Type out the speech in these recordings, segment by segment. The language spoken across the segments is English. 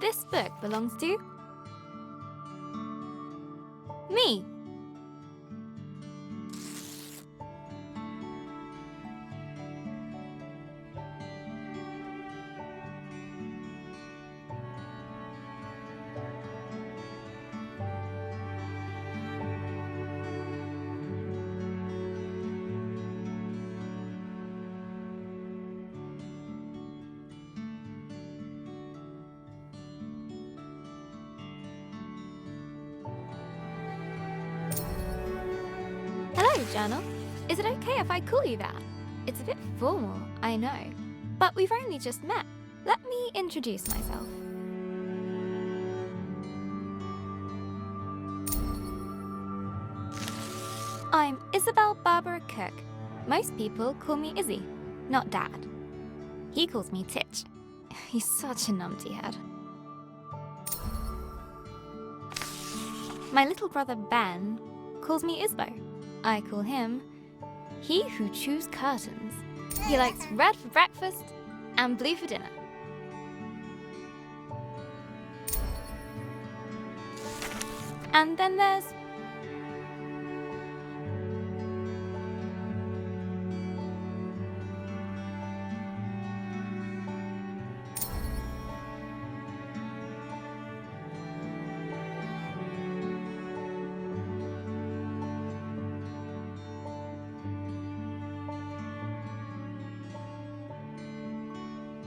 this book belongs to? Me. Hello, Journal. Is it okay if I call you that? It's a bit formal, I know, but we've only just met. Let me introduce myself. I'm Isabel Barbara Cook. Most people call me Izzy, not Dad. He calls me Titch. He's such a numpty head. My little brother Ben calls me Isbo. I call him He Who Chews Curtains. He likes red for breakfast and blue for dinner. And then there's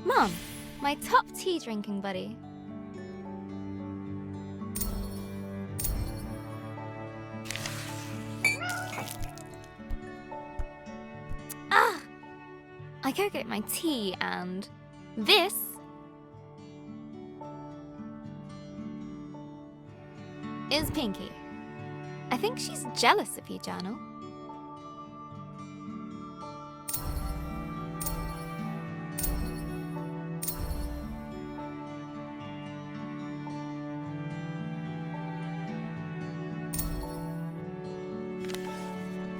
Mom, my top tea drinking buddy. Ah! I go get my tea and this is Pinky. I think she's jealous of you, Journal.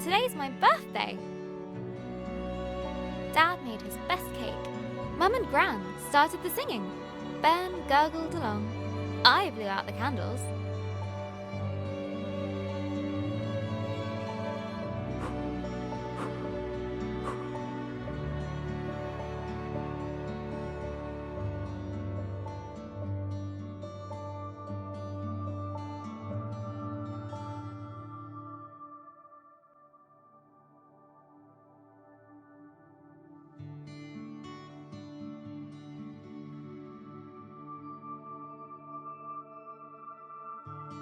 Today's my birthday. Dad made his best cake. Mum and Gran started the singing. Ben gurgled along. I blew out the candles.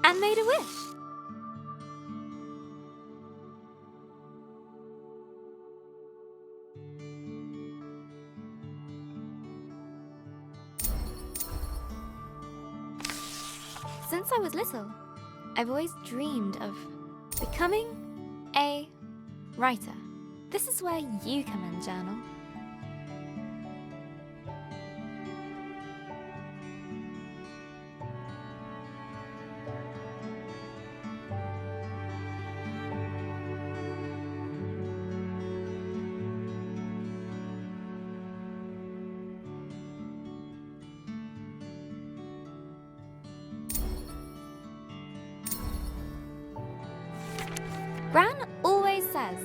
And made a wish. Since I was little, I've always dreamed of becoming a writer. This is where you come in, Journal. Gran always says,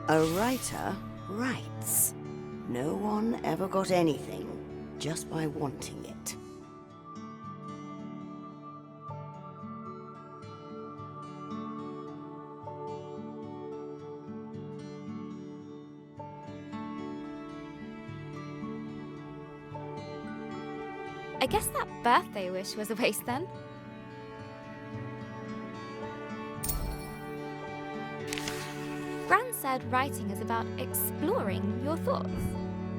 a writer writes. No one ever got anything just by wanting it. I guess that birthday wish was a waste then. Gran said writing is about exploring your thoughts.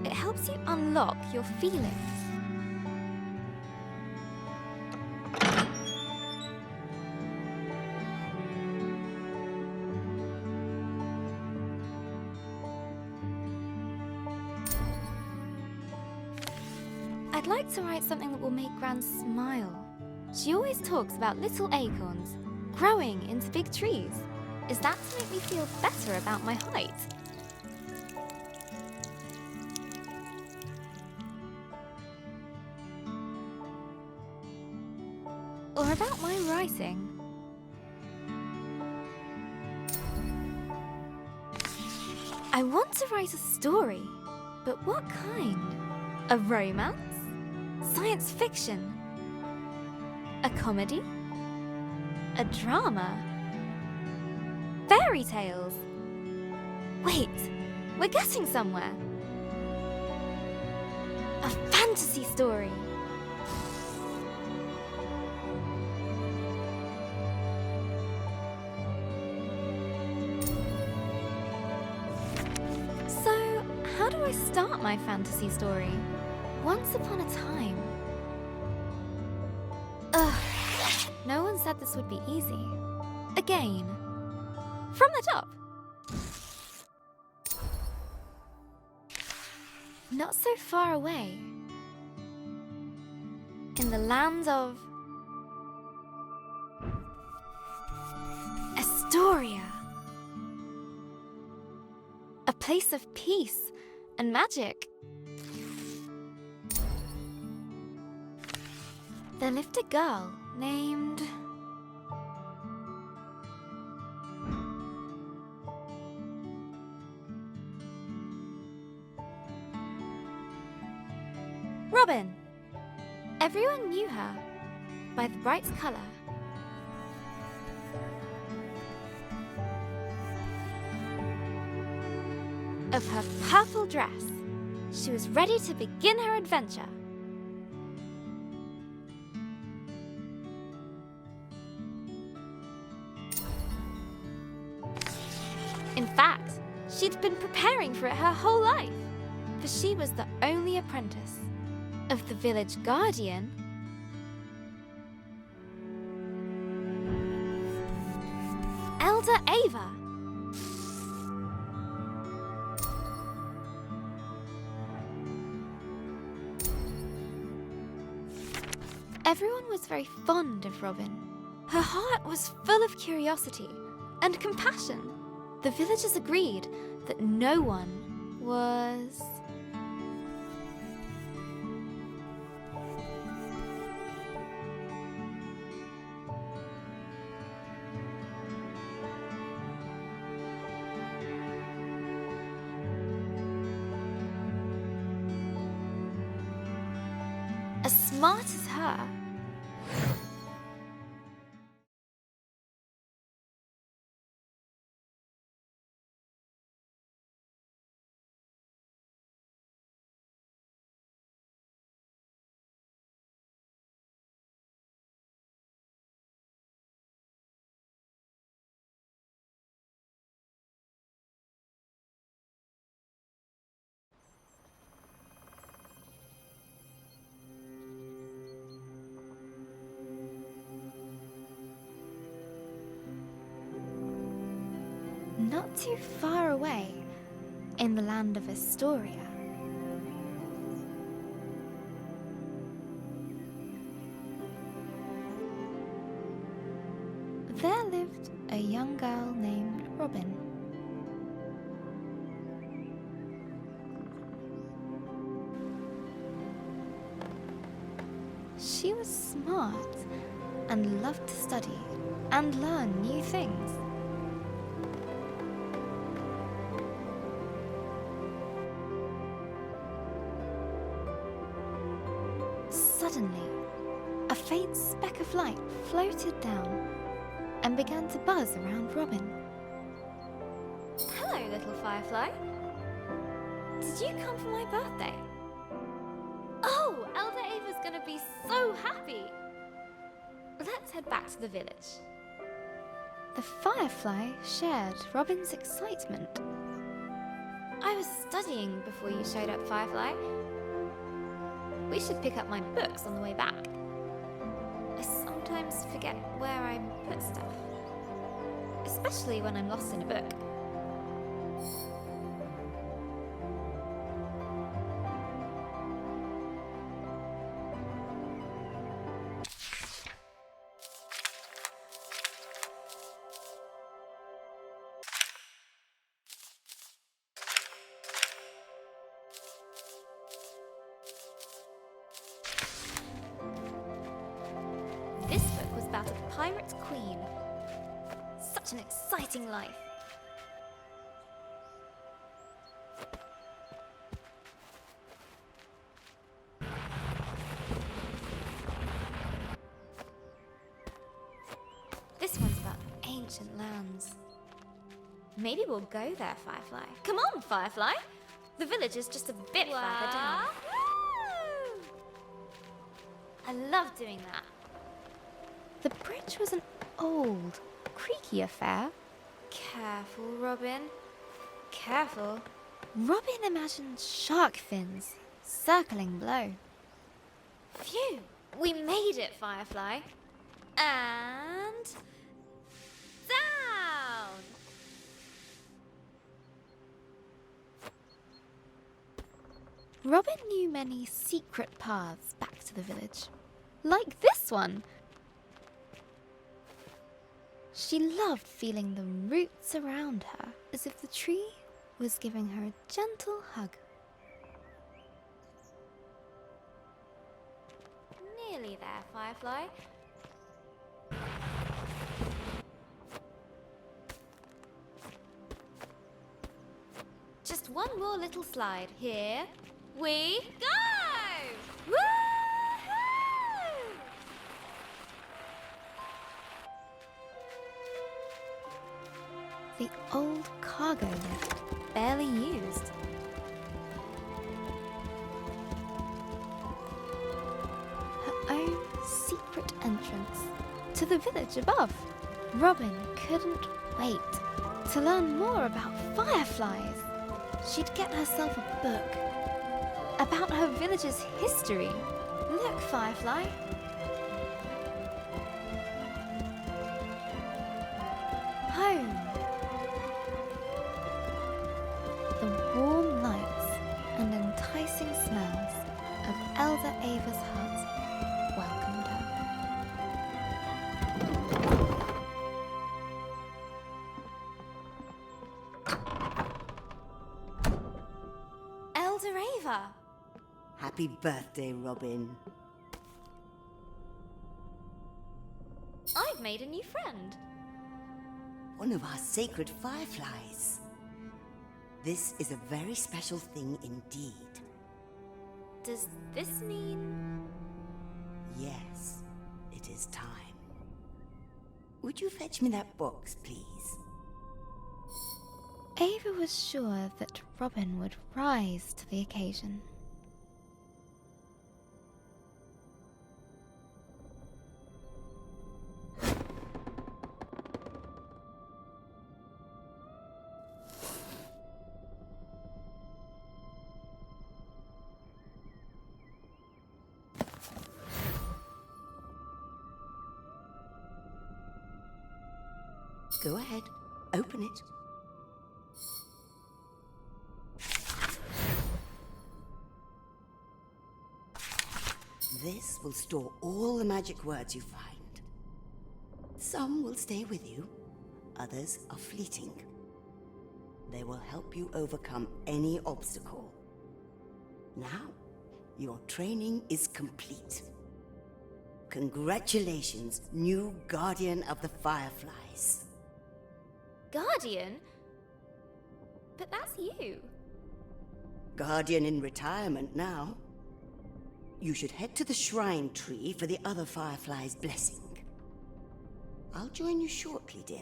It helps you unlock your feelings. I'd like to write something that will make Gran smile. She always talks about little acorns growing into big trees. Is that to make me feel better about my height? Or about my writing? I want to write a story, but what kind? A romance? Science fiction? A comedy? A drama? Fairy tales? Wait, we're getting somewhere. A fantasy story. So, how do I start my fantasy story? Once upon a time. Ugh, no one said this would be easy. Again. From the top. Not so far away. In the land of Astoria. A place of peace and magic. There lived a girl named Robin. Everyone knew her by the bright color. Of her purple dress. She was ready to begin her adventure. In fact, she'd been preparing for it her whole life, for she was the only apprentice of the village guardian, Elder Ava. Everyone was very fond of Robin. Her heart was full of curiosity and compassion. The villagers agreed that no one was as smart as her. Not too far away, in the land of Astoria, there lived a young girl named Robin. She was smart and loved to study and learn new things. Suddenly, a faint speck of light floated down and began to buzz around Robin. Hello, little firefly. Did you come for my birthday? Oh, Elder Ava's gonna be so happy! Let's head back to the village. The firefly shared Robin's excitement. I was studying before you showed up, Firefly. We should pick up my books on the way back. I sometimes forget where I put stuff, especially when I'm lost in a book. Pirate Queen. Such an exciting life. This one's about ancient lands. Maybe we'll go there, Firefly. Come on, Firefly! The village is just a bit further down. Woo! I love doing that. The bridge was an old, creaky affair. Careful, Robin. Careful. Robin imagined shark fins circling below. Phew! We made it, Firefly. And... down! Robin knew many secret paths back to the village. Like this one. She loved feeling the roots around her, as if the tree was giving her a gentle hug. Nearly there, Firefly. Just one more little slide. Here we go! Woohoo! The old cargo lift, barely used. Her own secret entrance to the village above. Robin couldn't wait to learn more about fireflies. She'd get herself a book about her village's history. Look, Firefly. Home. The warm lights and enticing smells of Elder Ava's hut welcomed her. Elder Ava! Happy birthday, Robin. I've made a new friend. One of our sacred fireflies. This is a very special thing indeed. Does this mean... Yes, it is time. Would you fetch me that box, please? Ava was sure that Robin would rise to the occasion. Go ahead, open it. This will store all the magic words you find. Some will stay with you, others are fleeting. They will help you overcome any obstacle. Now, your training is complete. Congratulations, new Guardian of the Fireflies. Guardian? But that's you. Guardian in retirement now. You should head to the shrine tree for the other Firefly's blessing. I'll join you shortly, dear.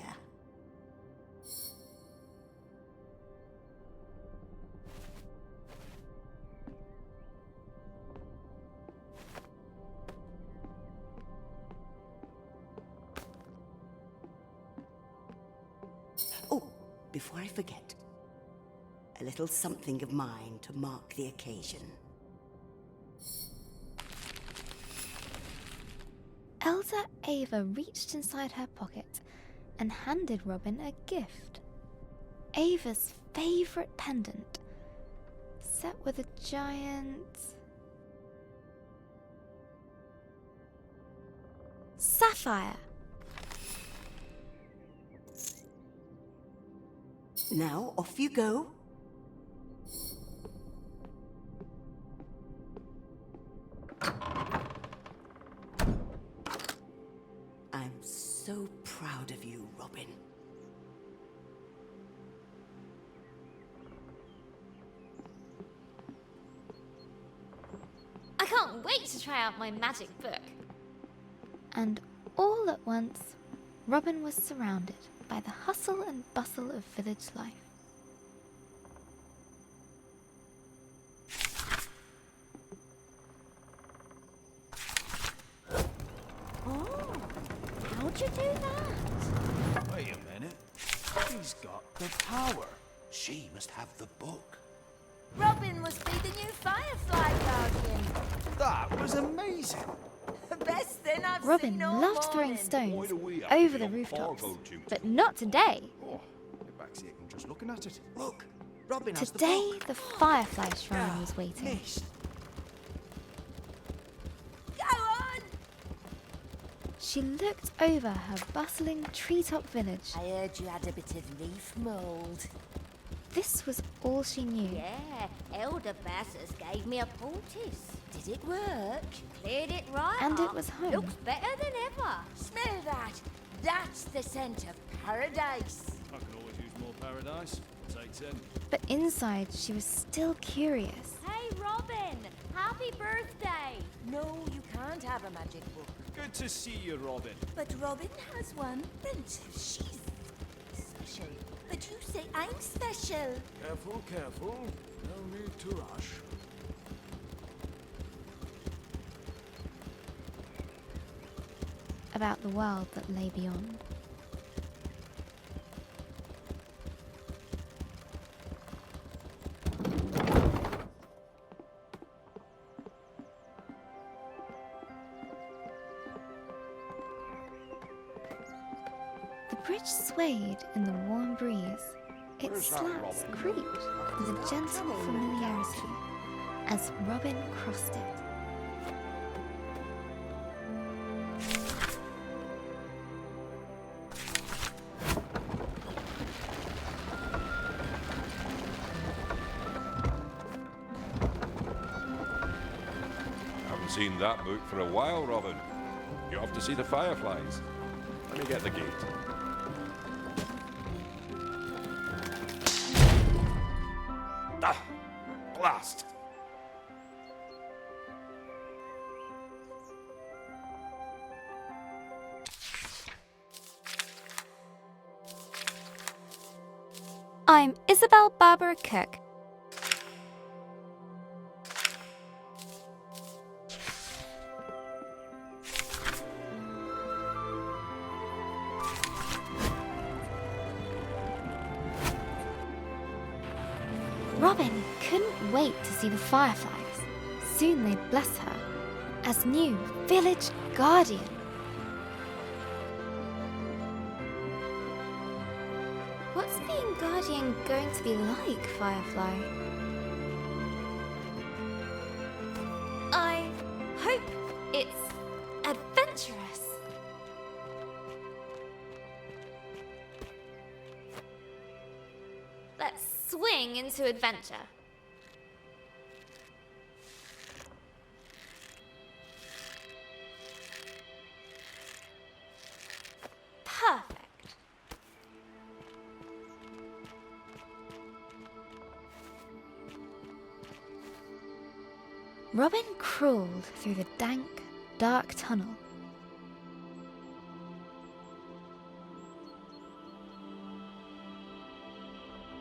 Oh, before I forget, a little something of mine to mark the occasion. Elder Ava reached inside her pocket and handed Robin a gift. Ava's favorite pendant, set with a giant... sapphire. Now, off you go. I'm so can't wait to try out my magic book. And all at once, Robin was surrounded by the hustle and bustle of village life. Oh, how'd you do that? Wait a minute. She's got the power. She must have the book. Robin must be the new Firefly Guardian. That was amazing. The best thing I've Robin seen all loved throwing morning. stones Why do we have over to the be on rooftops, cargo duty? but not today. Oh, get back to aching just looking at it. Look, Robin has Today, the book. the Firefly Shrine was waiting. Missed. Go on! She looked over her bustling treetop village. I heard you had a bit of leaf mould. This was all she knew. Yeah, Elder Bassus gave me a poultice. Did it work? Cleared it right And it up. was home. Looks better than ever. Smell that. That's the scent of paradise. I can always use more paradise. Take 10. But inside, she was still curious. Hey, Robin! Happy birthday! No, you can't have a magic book. Good to see you, Robin. But Robin has one. Then she's special. But you say I'm special. Careful, careful. No need to rush. About the world that lay beyond. The bridge swayed in the warm breeze. Its slats creaked with a gentle familiarity as Robin crossed it. Haven't seen that book for a while, Robin. You have to see the fireflies. Let me get the gate. Ah! Blast! I'm Isabel Barbara Cook. Robin couldn't wait to see the fireflies. Soon they'd bless her as new village guardian. What's being guardian going to be like, Firefly? I hope it's adventurous. Let's swing into adventure. Perfect. Robin crawled through the dank, dark tunnel.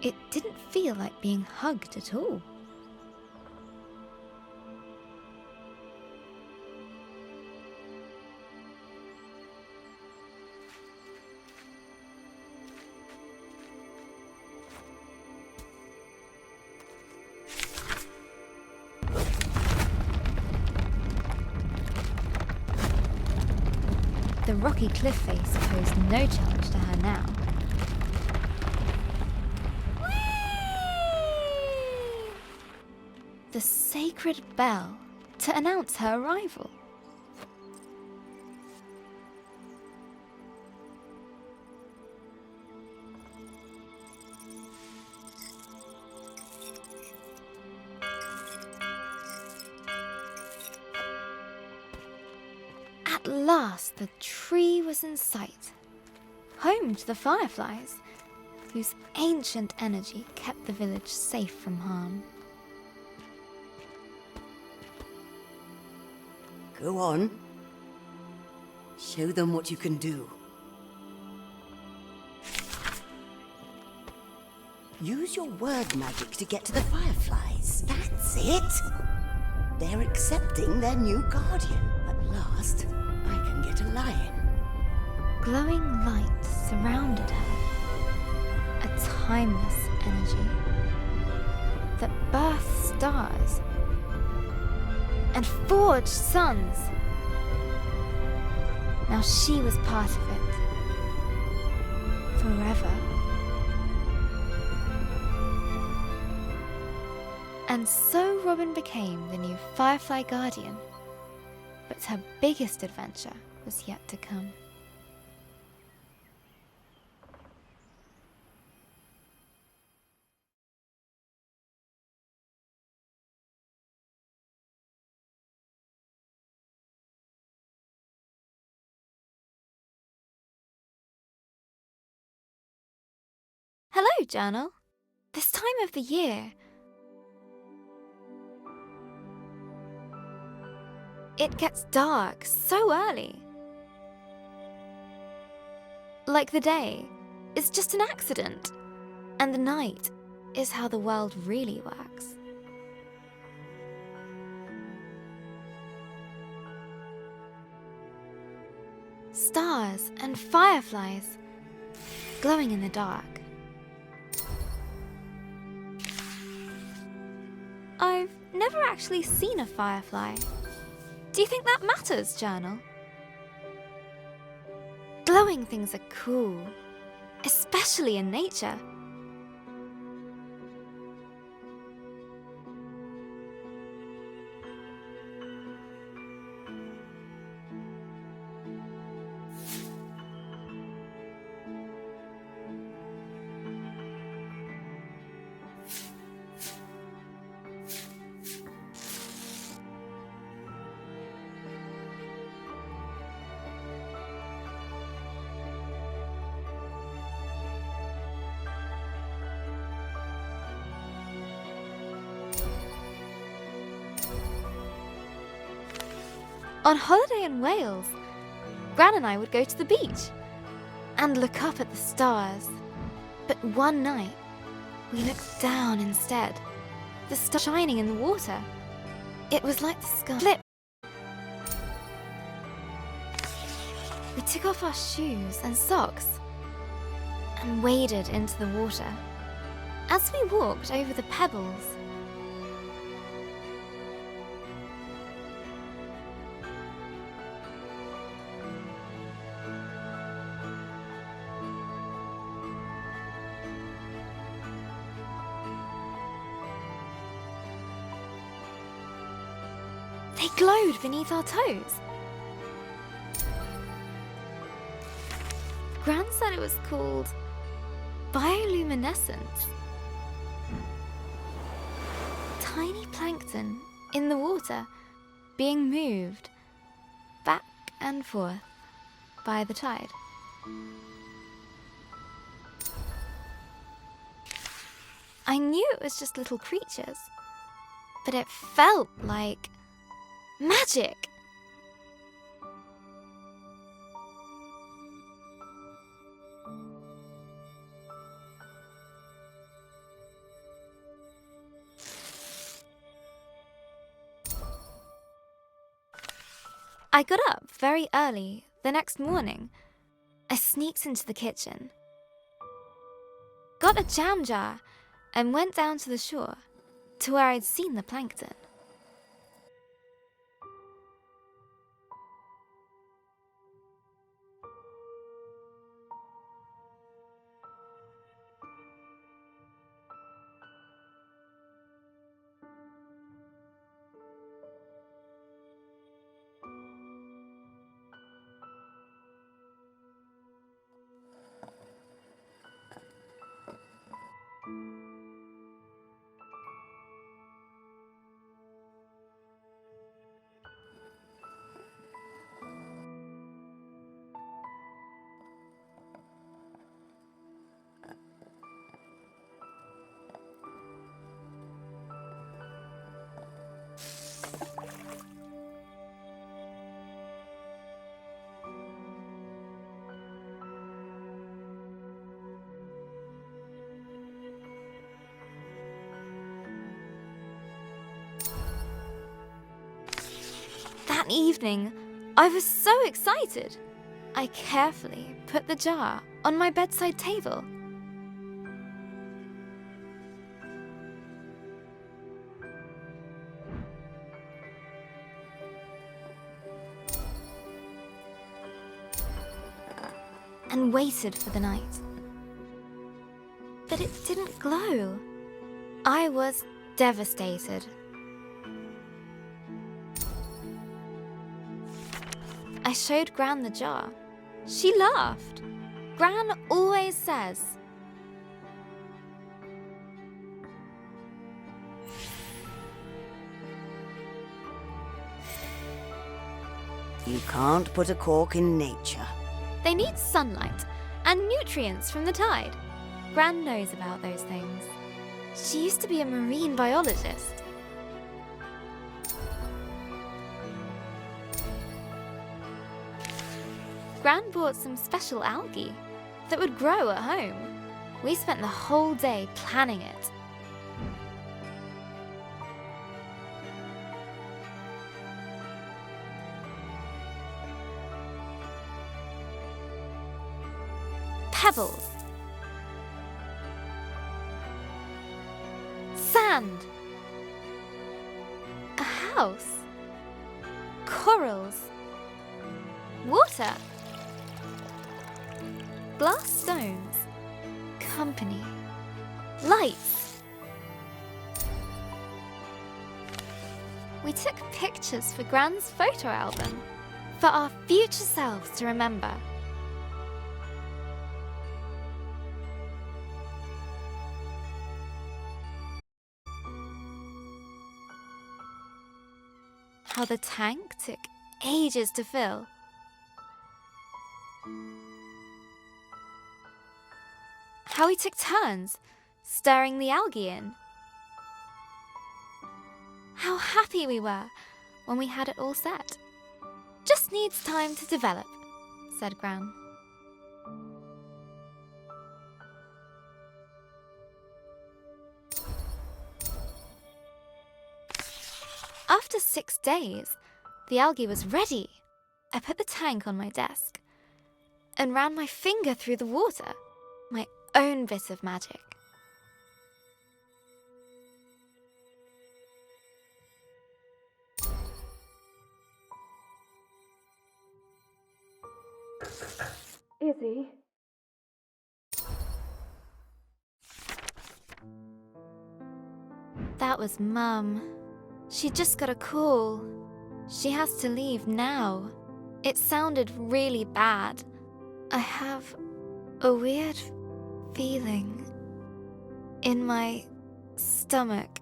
It didn't feel like being hugged at all. The rocky cliff face posed no challenge to her now. The sacred bell to announce her arrival. At last, the tree was in sight, home to the fireflies, whose ancient energy kept the village safe from harm. Go on. Show them what you can do. Use your word magic to get to the fireflies. That's it! They're accepting their new guardian. At last, I can get a lion. Glowing light surrounded her. A timeless energy that birthed stars and forged suns. Now she was part of it. Forever. And so Robin became the new Firefly Guardian. But her biggest adventure was yet to come. Hello, Journal. This time of the year, it gets dark so early. Like the day is just an accident, and the night is how the world really works. Stars and fireflies glowing in the dark. I've never actually seen a firefly. Do you think that matters, Journal? Glowing things are cool, especially in nature. On holiday in Wales, Gran and I would go to the beach and look up at the stars. But one night, we looked down instead, the stars shining in the water. It was like the sky flipped. We took off our shoes and socks and waded into the water. As we walked over the pebbles, they glowed beneath our toes. Gran said it was called bioluminescence. Tiny plankton in the water being moved back and forth by the tide. I knew it was just little creatures, but it felt like magic. I got up very early the next morning. I sneaked into the kitchen, got a jam jar, and went down to the shore to where I'd seen the plankton. That evening, I was so excited. I carefully put the jar on my bedside table. And waited for the night. But it didn't glow. I was devastated. I showed Gran the jar. She laughed. Gran always says, You can't put a cork in nature. they need sunlight and nutrients from the tide. Gran knows about those things. She used to be a marine biologist. Gran bought some special algae that would grow at home. We spent the whole day planning it. Pebbles. Sand. A house. Corals. Water. Glass stones. Company. Lights. We took pictures for Gran's photo album for our future selves to remember. How the tank took ages to fill. How we took turns stirring the algae in. How happy we were when we had it all set. Just needs time to develop, said Gran. After 6 days, the algae was ready. I put the tank on my desk and ran my finger through the water, my own bit of magic. Izzy? That was Mum. She just got a call. She has to leave now. It sounded really bad. I have a weird feeling in my stomach.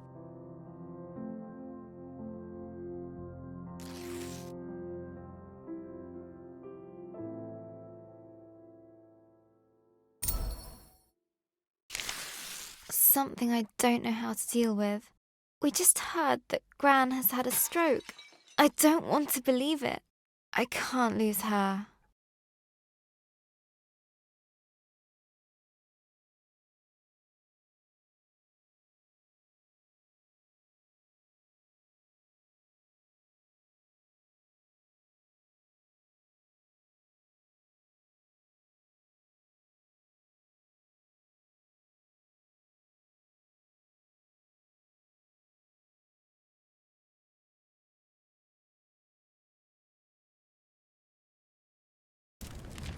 Something I don't know how to deal with. We just heard that Gran has had a stroke. I don't want to believe it. I can't lose her.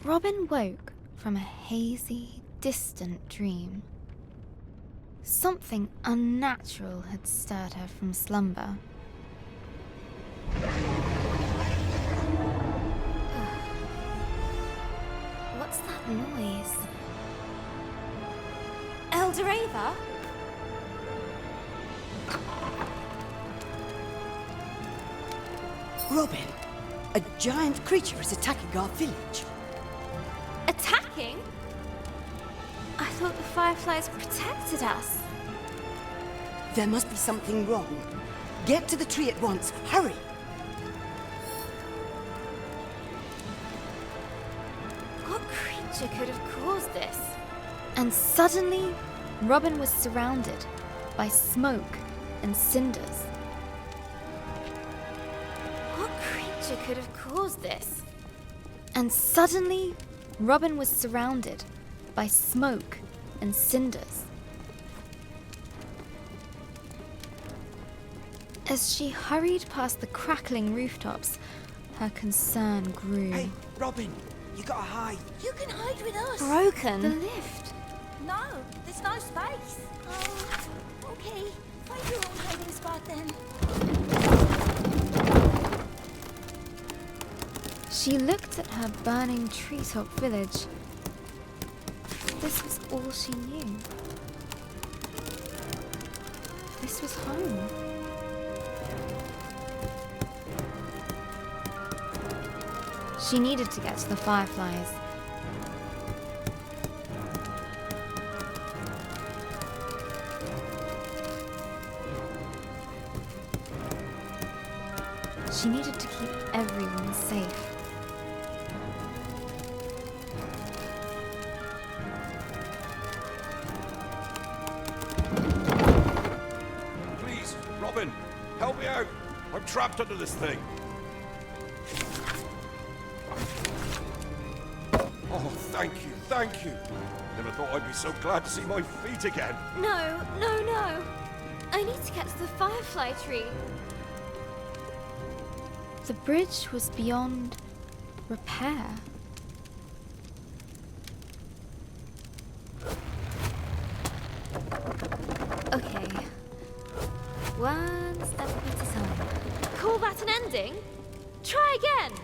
Robin woke from a hazy, distant dream. Something unnatural had stirred her from slumber. What's that noise? Elder Ava? Robin, a giant creature is attacking our village. Attacking? I thought the fireflies protected us. There must be something wrong. Get to the tree at once. Hurry! What creature could have caused this? And suddenly, Robin was surrounded by smoke and cinders. What creature creature could have caused this? And suddenly, Robin was surrounded by smoke and cinders. As she hurried past the crackling rooftops, her concern grew. Hey, Robin, you gotta hide. You can hide with us. Broken? The lift. No, there's no space. Oh, okay. Find your own hiding spot then. She looked at her burning treetop village. This was all she knew. This was home. She needed to get to the fireflies. She needed to keep everyone safe. Please, Robin, help me out. I'm trapped under this thing. Oh, thank you, thank you. Never thought I'd be so glad to see my feet again. No, no, no. I need to get to the firefly tree. The bridge was beyond repair. Okay. One step at a time. Call that an ending? Try again!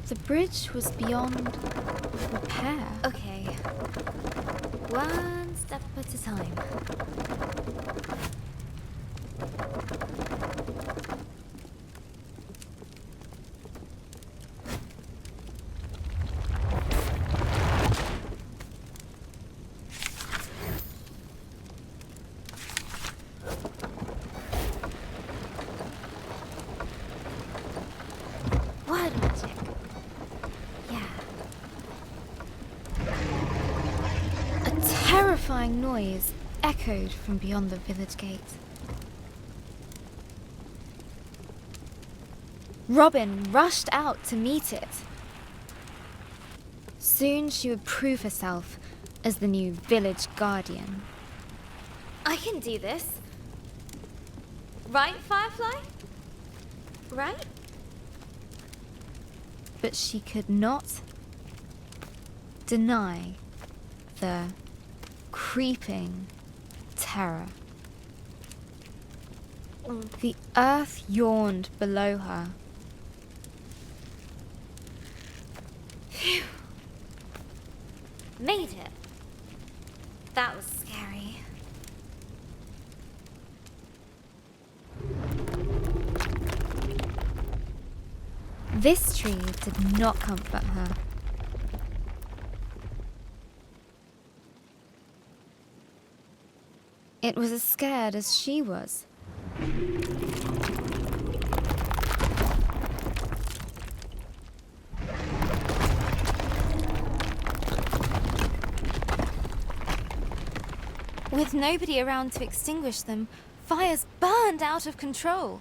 The bridge was beyond repair. Okay. One step at a time. Word magic. Yeah. A terrifying noise echoed from beyond the village gate. Robin rushed out to meet it. Soon she would prove herself as the new village guardian. I can do this. Right, Firefly? Right? But she could not deny the creeping terror. The earth yawned below her. Phew. Made it. That was scary. This tree did not comfort her. It was as scared as she was. With nobody around to extinguish them, fires burned out of control.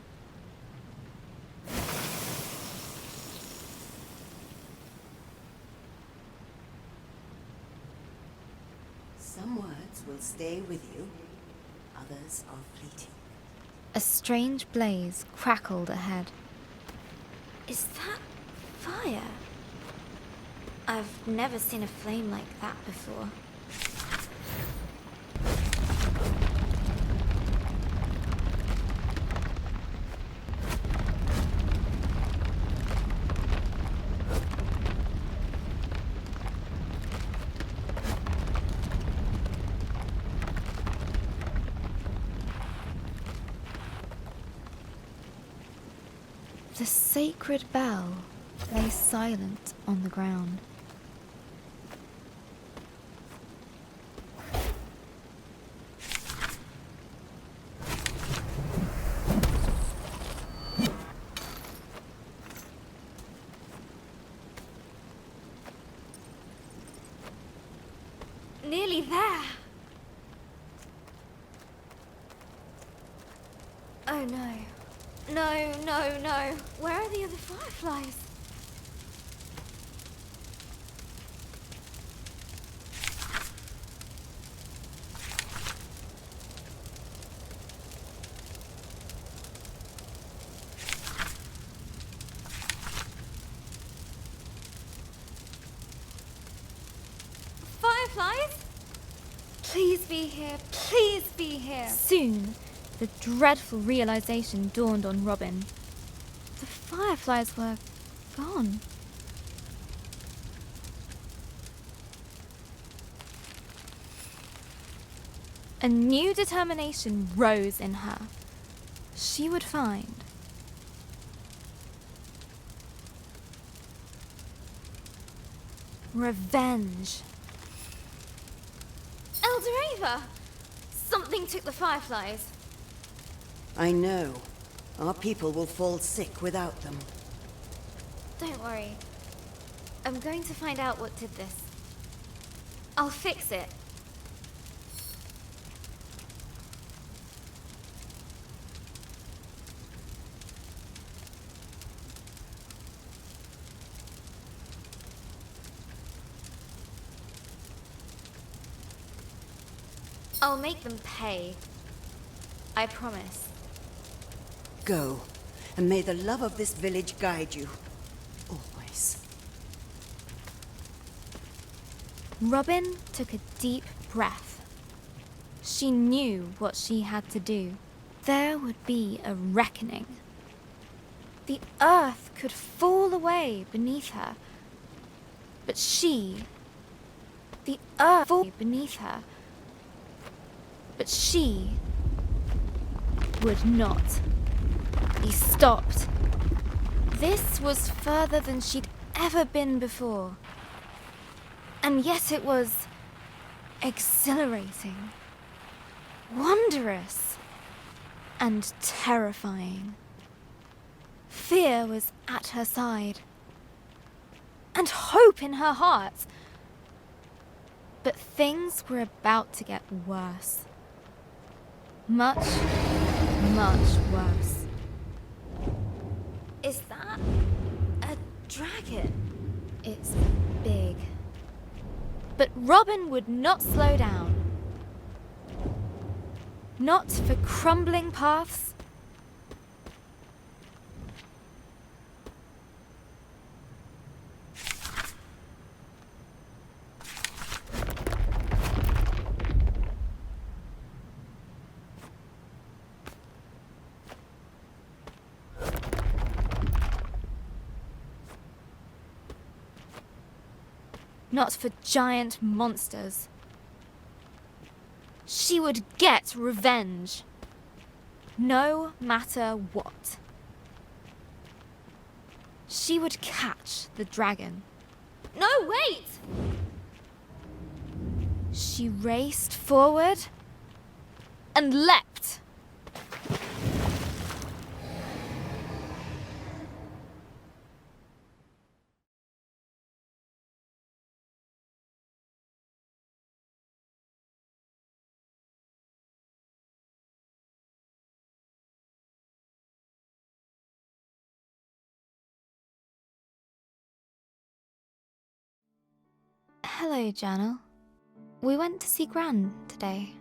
Some words will stay with you, others are fleeting. A strange blaze crackled ahead. Is that fire? I've never seen a flame like that before. The sacred bell lay silent on the ground. Nearly there. Oh no. No, no, no. Where are the other fireflies? Fireflies? Please be here. Please be here. Soon, the dreadful realization dawned on Robin. The fireflies were gone. A new determination rose in her. She would find. Revenge. Elder Ava! Something took the fireflies. I know. Our people will fall sick without them. Don't worry. I'm going to find out what did this. I'll fix it. I'll make them pay. I promise. Go, and may the love of this village guide you. Always. Robin took a deep breath. She knew what she had to do. There would be a reckoning. The earth could fall away beneath her. But the earth fall beneath her. But she would not be stopped. This was further than she'd ever been before. And yet it was exhilarating, wondrous, and terrifying. Fear was at her side, and hope in her heart. But things were about to get worse. Much, much worse. Is that a dragon? It's big. But Robin would not slow down. Not for crumbling paths. Not for giant monsters. She would get revenge. No matter what. She would catch the dragon. No, wait! She raced forward and leapt. Hello, Journal. We went to see Gran today.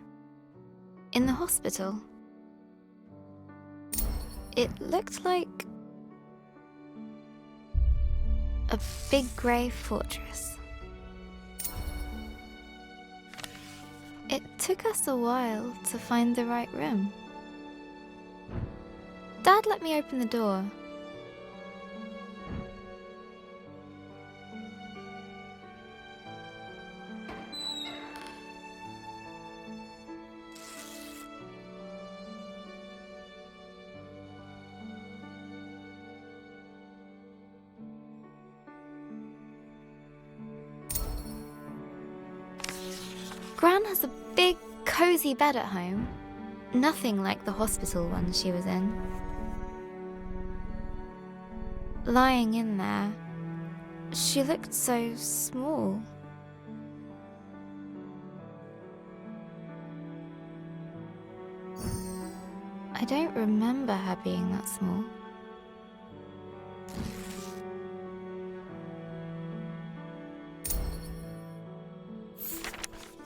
In the hospital. It looked like a big grey fortress. It took us a while to find the right room. Dad let me open the door. Gran has a big, cozy bed at home. Nothing like the hospital one she was in. Lying in there, she looked so small. I don't remember her being that small.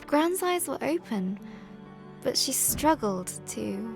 Gran's eyes were open, but she struggled to...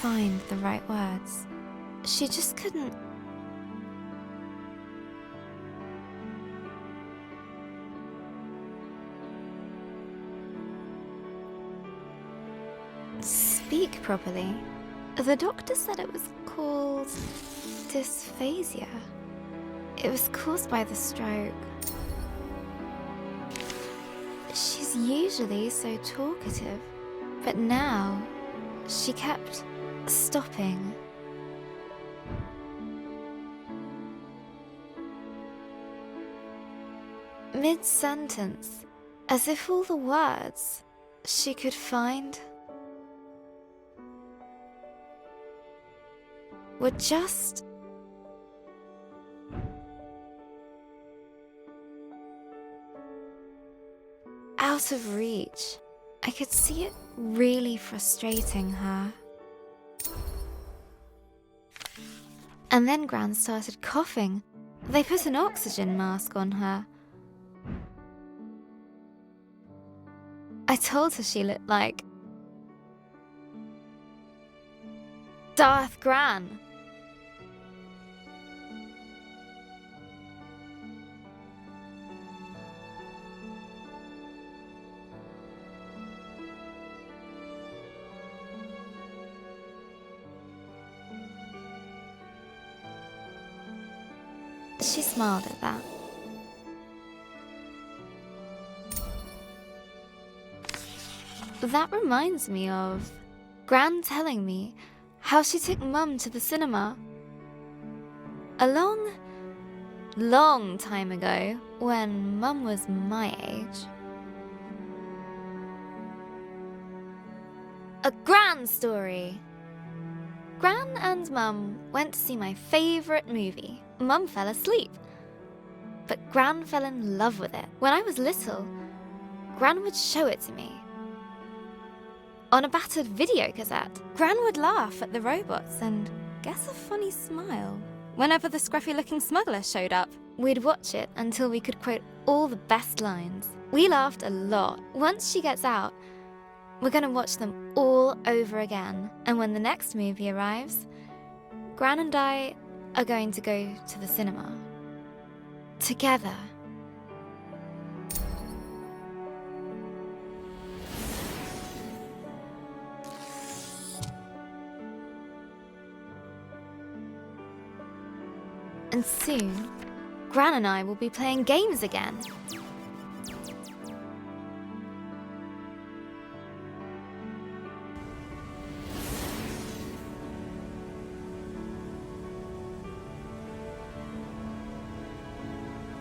find the right words. She just couldn't... speak properly. The doctor said it was called dysphasia. It was caused by the stroke. She's usually so talkative, but now she kept stopping. Mid-sentence, as if all the words she could find were just out of reach. I could see it really frustrating her. And then Gran started coughing. They put an oxygen mask on her. I told her she looked like Darth Gran. She smiled at that. That reminds me of Gran telling me how she took Mum to the cinema a long time ago when Mum was my age. A Gran story! Gran and Mum went to see my favourite movie. Mum fell asleep, but Gran fell in love with it. When I was little, Gran would show it to me on a battered video cassette. Gran would laugh at the robots and guess a funny smile whenever the scruffy-looking smuggler showed up. We'd watch it until we could quote all the best lines. We laughed a lot. Once she gets out, we're gonna watch them all over again. And when the next movie arrives, Gran and I are going to go to the cinema together. And soon, Gran and I will be playing games again.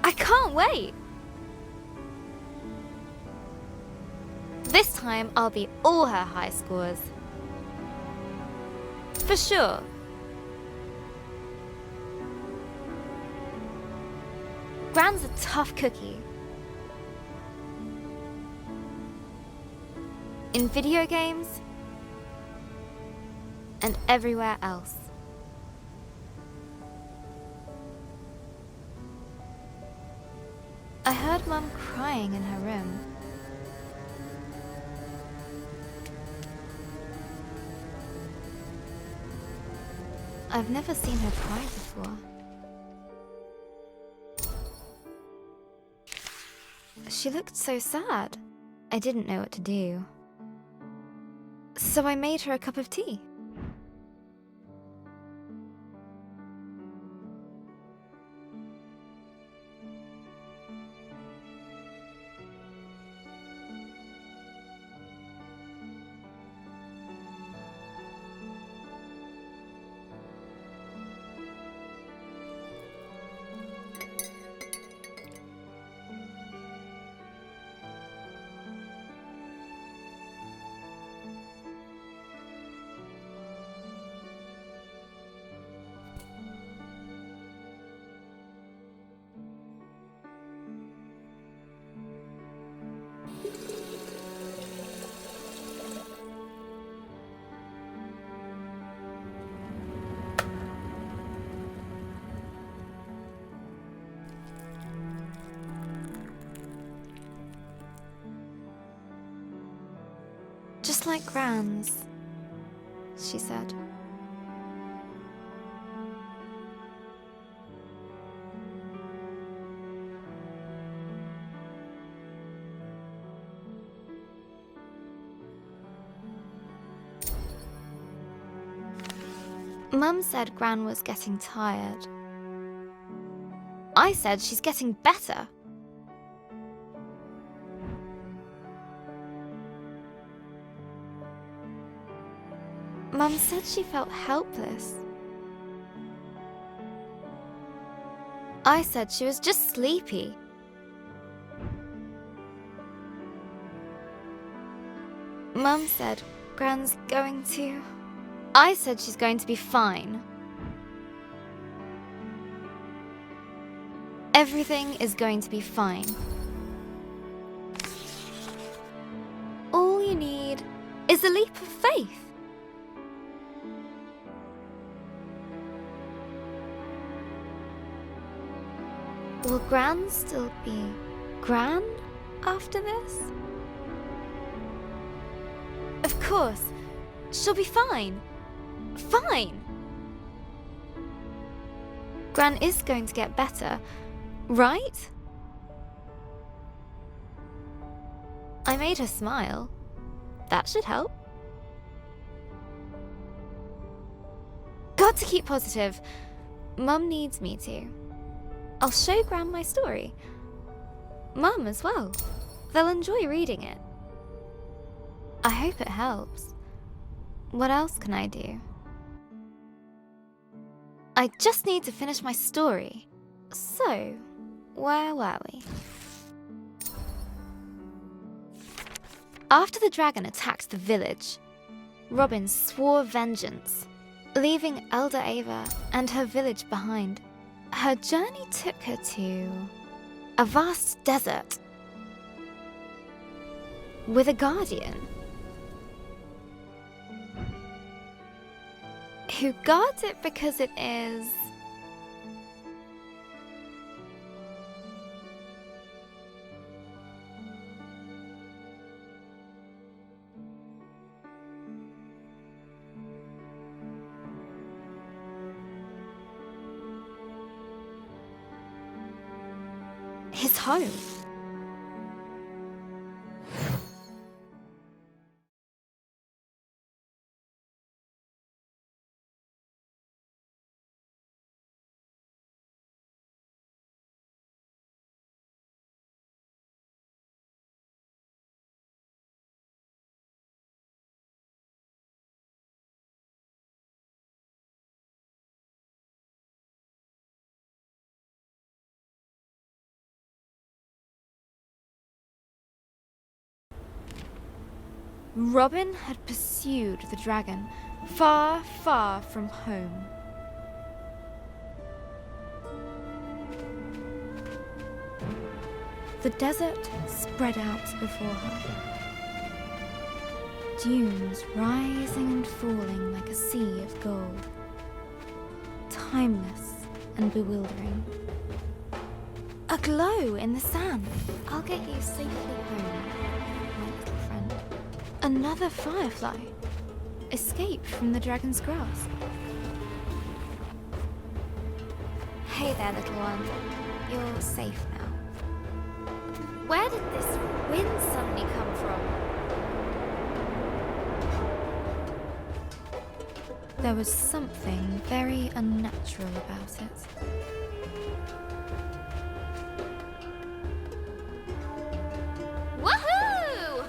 I can't wait! This time I'll beat all her high scores. For sure. Gran's a tough cookie. In video games and everywhere else. I heard Mum crying in her room. I've never seen her cry before. She looked so sad. I didn't know what to do. So I made her a cup of tea. just like Gran's, she said. Mum said Gran was getting tired. I said she's getting better. Mum said she felt helpless. I said she was just sleepy. Mum said Gran's going to... I said she's going to be fine. Everything is going to be fine. All you need is a leap of faith. Will Gran still be Gran after this? Of course, she'll be fine. Fine! Gran is going to get better, right? I made her smile. That should help. Got to keep positive. Mum needs me to. I'll show Gran my story. Mum as well. They'll enjoy reading it. I hope it helps. What else can I do? I just need to finish my story. So, where were we? After the dragon attacked the village, Robin swore vengeance, leaving Elder Ava and her village behind. Her journey took her to a vast desert with a guardian who guards it because it is his home. Robin had pursued the dragon far, far from home. The desert spread out before her. Dunes rising and falling like a sea of gold. Timeless and bewildering. A glow in the sand. I'll get you safely home, my little friend. Another firefly escaped from the dragon's grasp. Hey there, little one. You're safe now. Where did this wind suddenly come from? There was something very unnatural about it. Woohoo!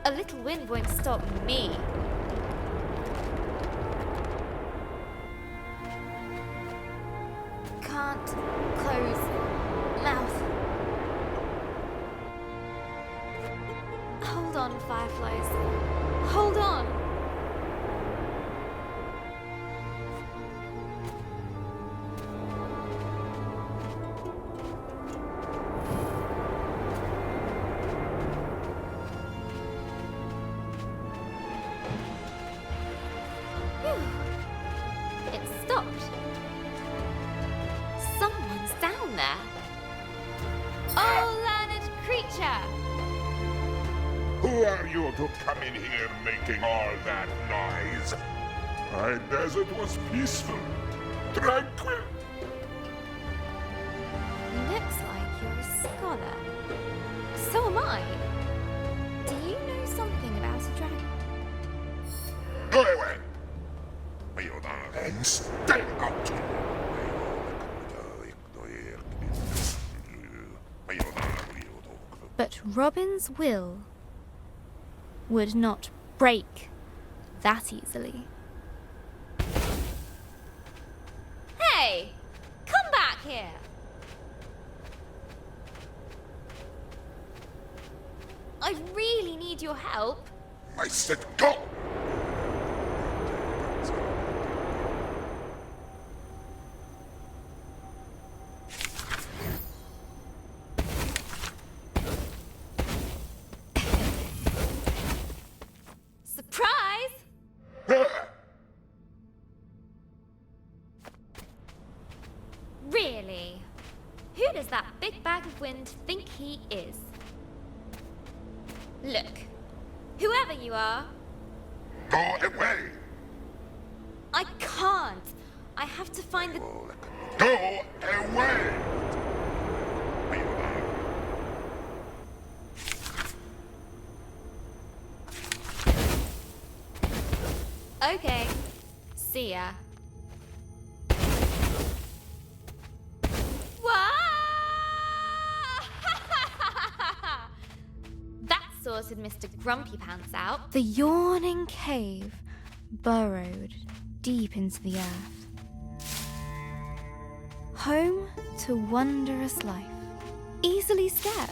A little wind won't stop me. Can't close mouth. Hold on, fireflies. Hold on. Phew. Who are you to come in here making all that noise? My desert was peaceful, tranquil. Looks like you're a scholar. So am I. Do you know something about a dragon? Go away! And stay out! But Robin's will would not break that easily. Hey! Come back here! I really need your help. I said go! Surprise! Really? Who does that big bag of wind think he is? Look, whoever you are, Go away! I can't. I have to find the... Go away! Okay. See ya. That sorted Mr. Grumpy Pants out. The yawning cave burrowed deep into the earth. Home to wondrous life. Easily scared.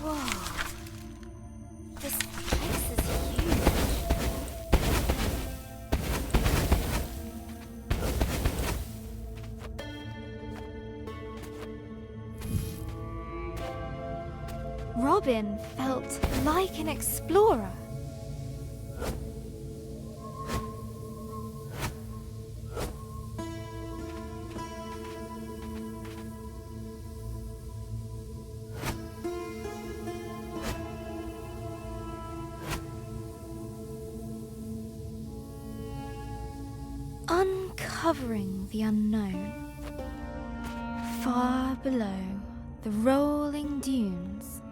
Whoa. This place is huge. Robin felt like an explorer. Uncovering the unknown. Far below the rolling dunes.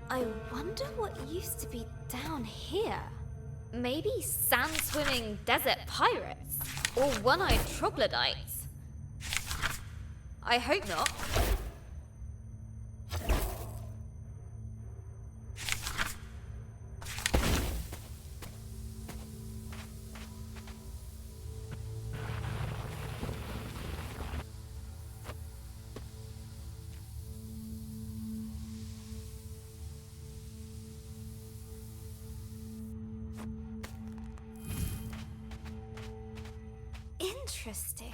I wonder what used to be down here. Maybe sand-swimming desert pirates? Or one-eyed troglodytes? I hope not. Interesting.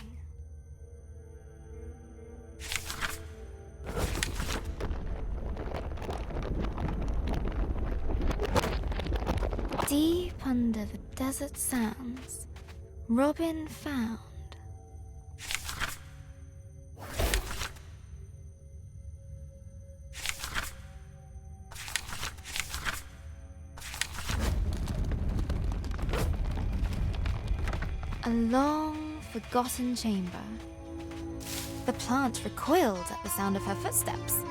Deep under the desert sands, Robin found a long, forgotten chamber. The plant recoiled at the sound of her footsteps.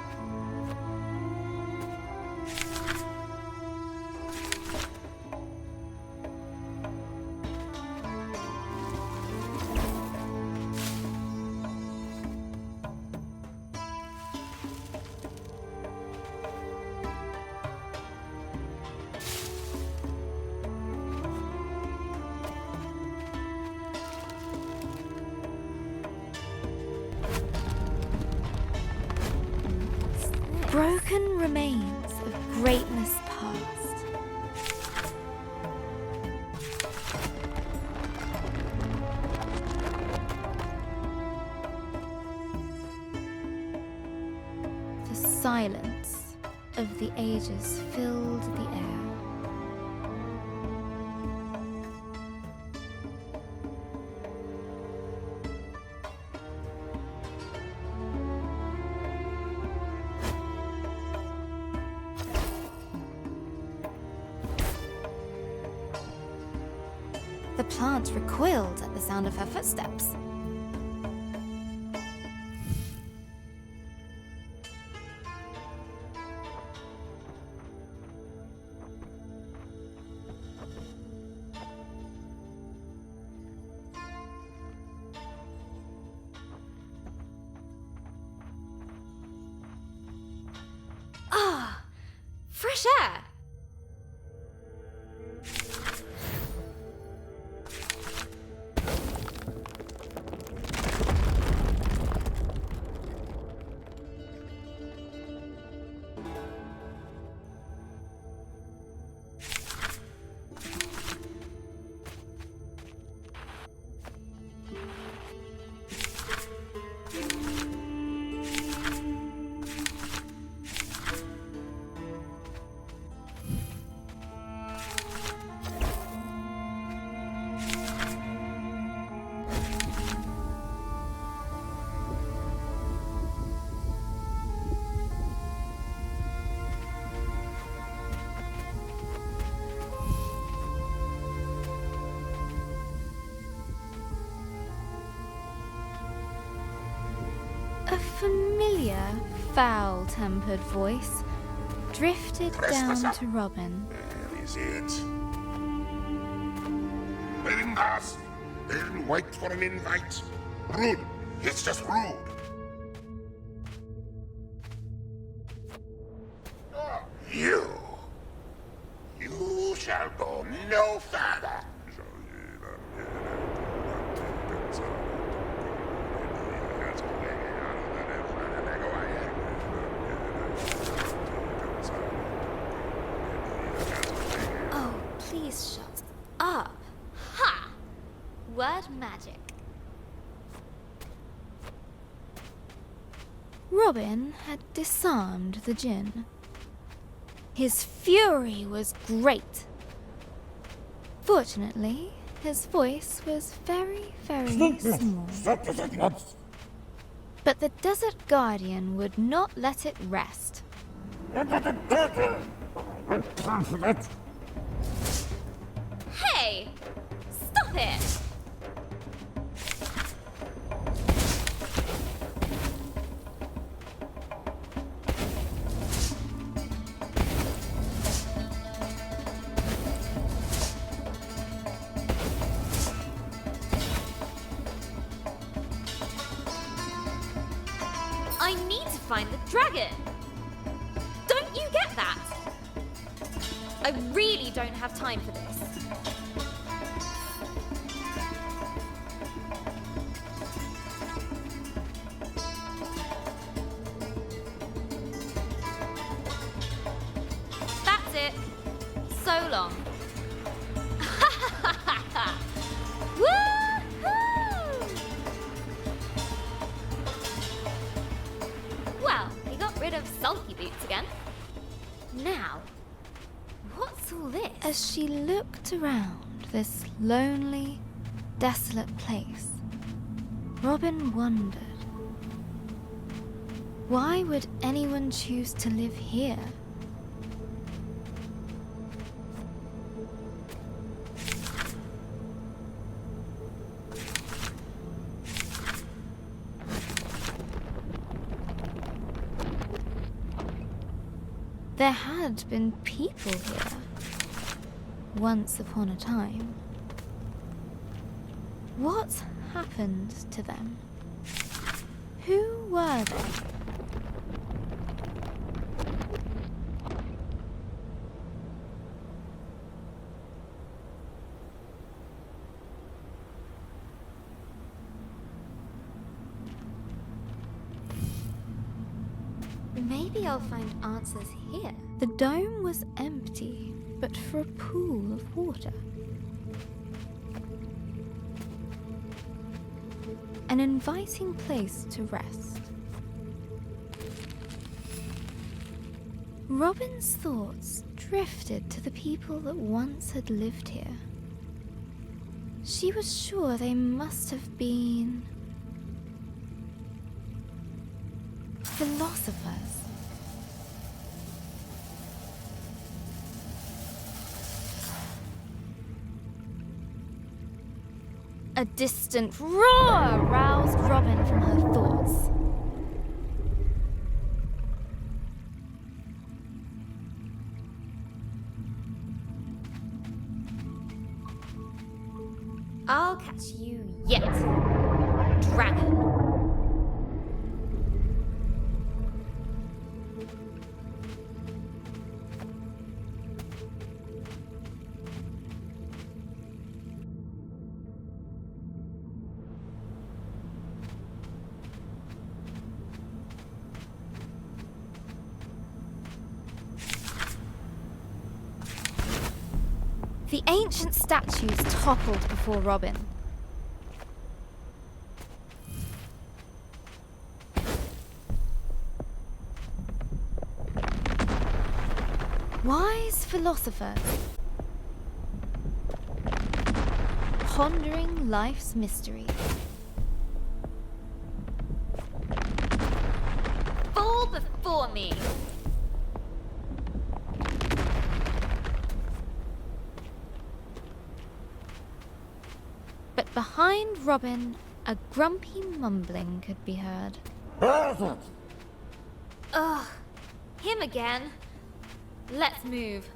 Broken remains of greatness past. The silence of the ages filled the air. The plant recoiled at the sound of her footsteps. Ah, fresh air. A familiar, foul-tempered voice drifted down to Robin. Where is it? Beringas! They'll wait for an invite. Rude. It's just rude. You. You shall go no further. Oh, please shut up. Ha! Word magic. Robin had disarmed the djinn. His fury was great. Fortunately, his voice was very, very small. But the Desert Guardian would not let it rest. Hey! Stop it! I need to find the dragon! Don't you get that? I really don't have time for this. That's it. So long. Woohoo! Well, we got rid of sulky boots again. Now, what's all this? As she looked around this lonely, desolate place, Robin wondered, why would anyone choose to live here? There had been people here, once upon a time. What happened to them? Who were they? Maybe I'll find answers here. The dome was empty, but for a pool of water. An inviting place to rest. Robin's thoughts drifted to the people that once had lived here. She was sure they must have been philosophers. A distant roar roused Robin from her thoughts. I'll catch you yet, dragon. The ancient statues toppled before Robin. Wise philosophers, pondering life's mysteries. Fall before me. But behind Robin, a grumpy mumbling could be heard. Ugh, him again. Let's move.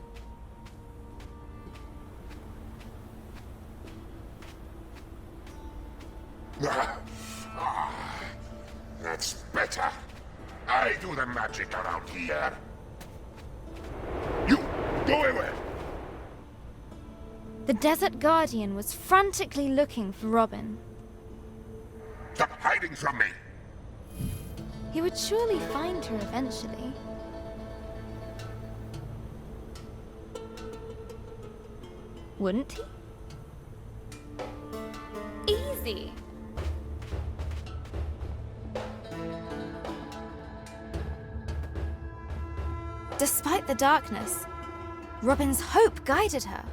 That's better. I do the magic around here. You, go away. The Desert Guardian was frantically looking for Robin. Stop hiding from me. He would surely find her eventually. Wouldn't he? Easy. Despite the darkness, Robin's hope guided her.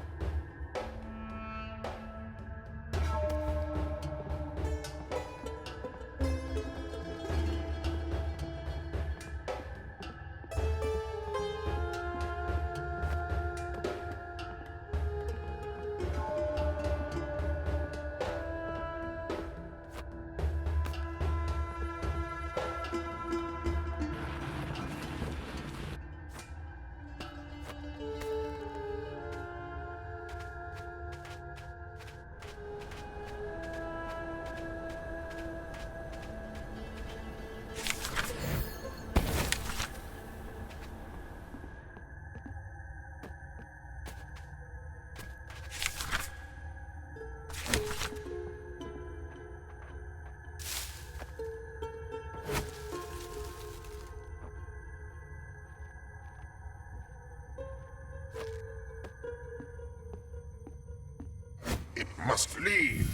It must leave.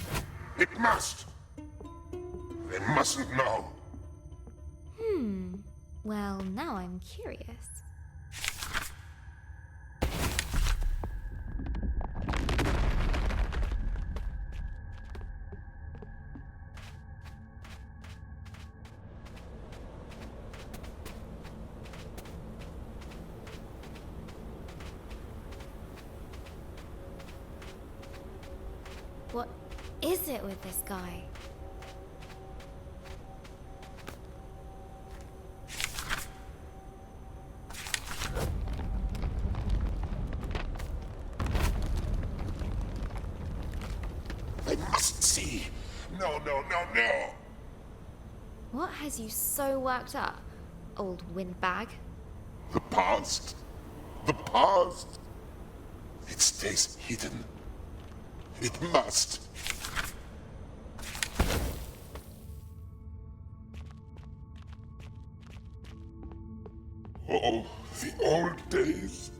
It must. They mustn't know. Well, now I'm curious. What is it with this guy? They mustn't see. No, no, no, no. What has you so worked up, old windbag? The past. The past. It stays hidden. It must. Oh, the old days.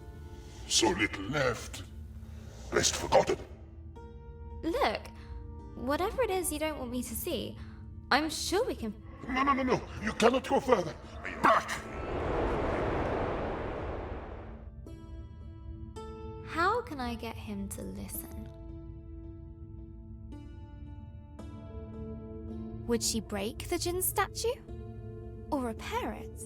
So little left. Rest forgotten. Look, whatever it is you don't want me to see, I'm sure we can. No, no, no, no. You cannot go further. Back! How can I get him to listen? Would she break the Jinn statue? Or repair it?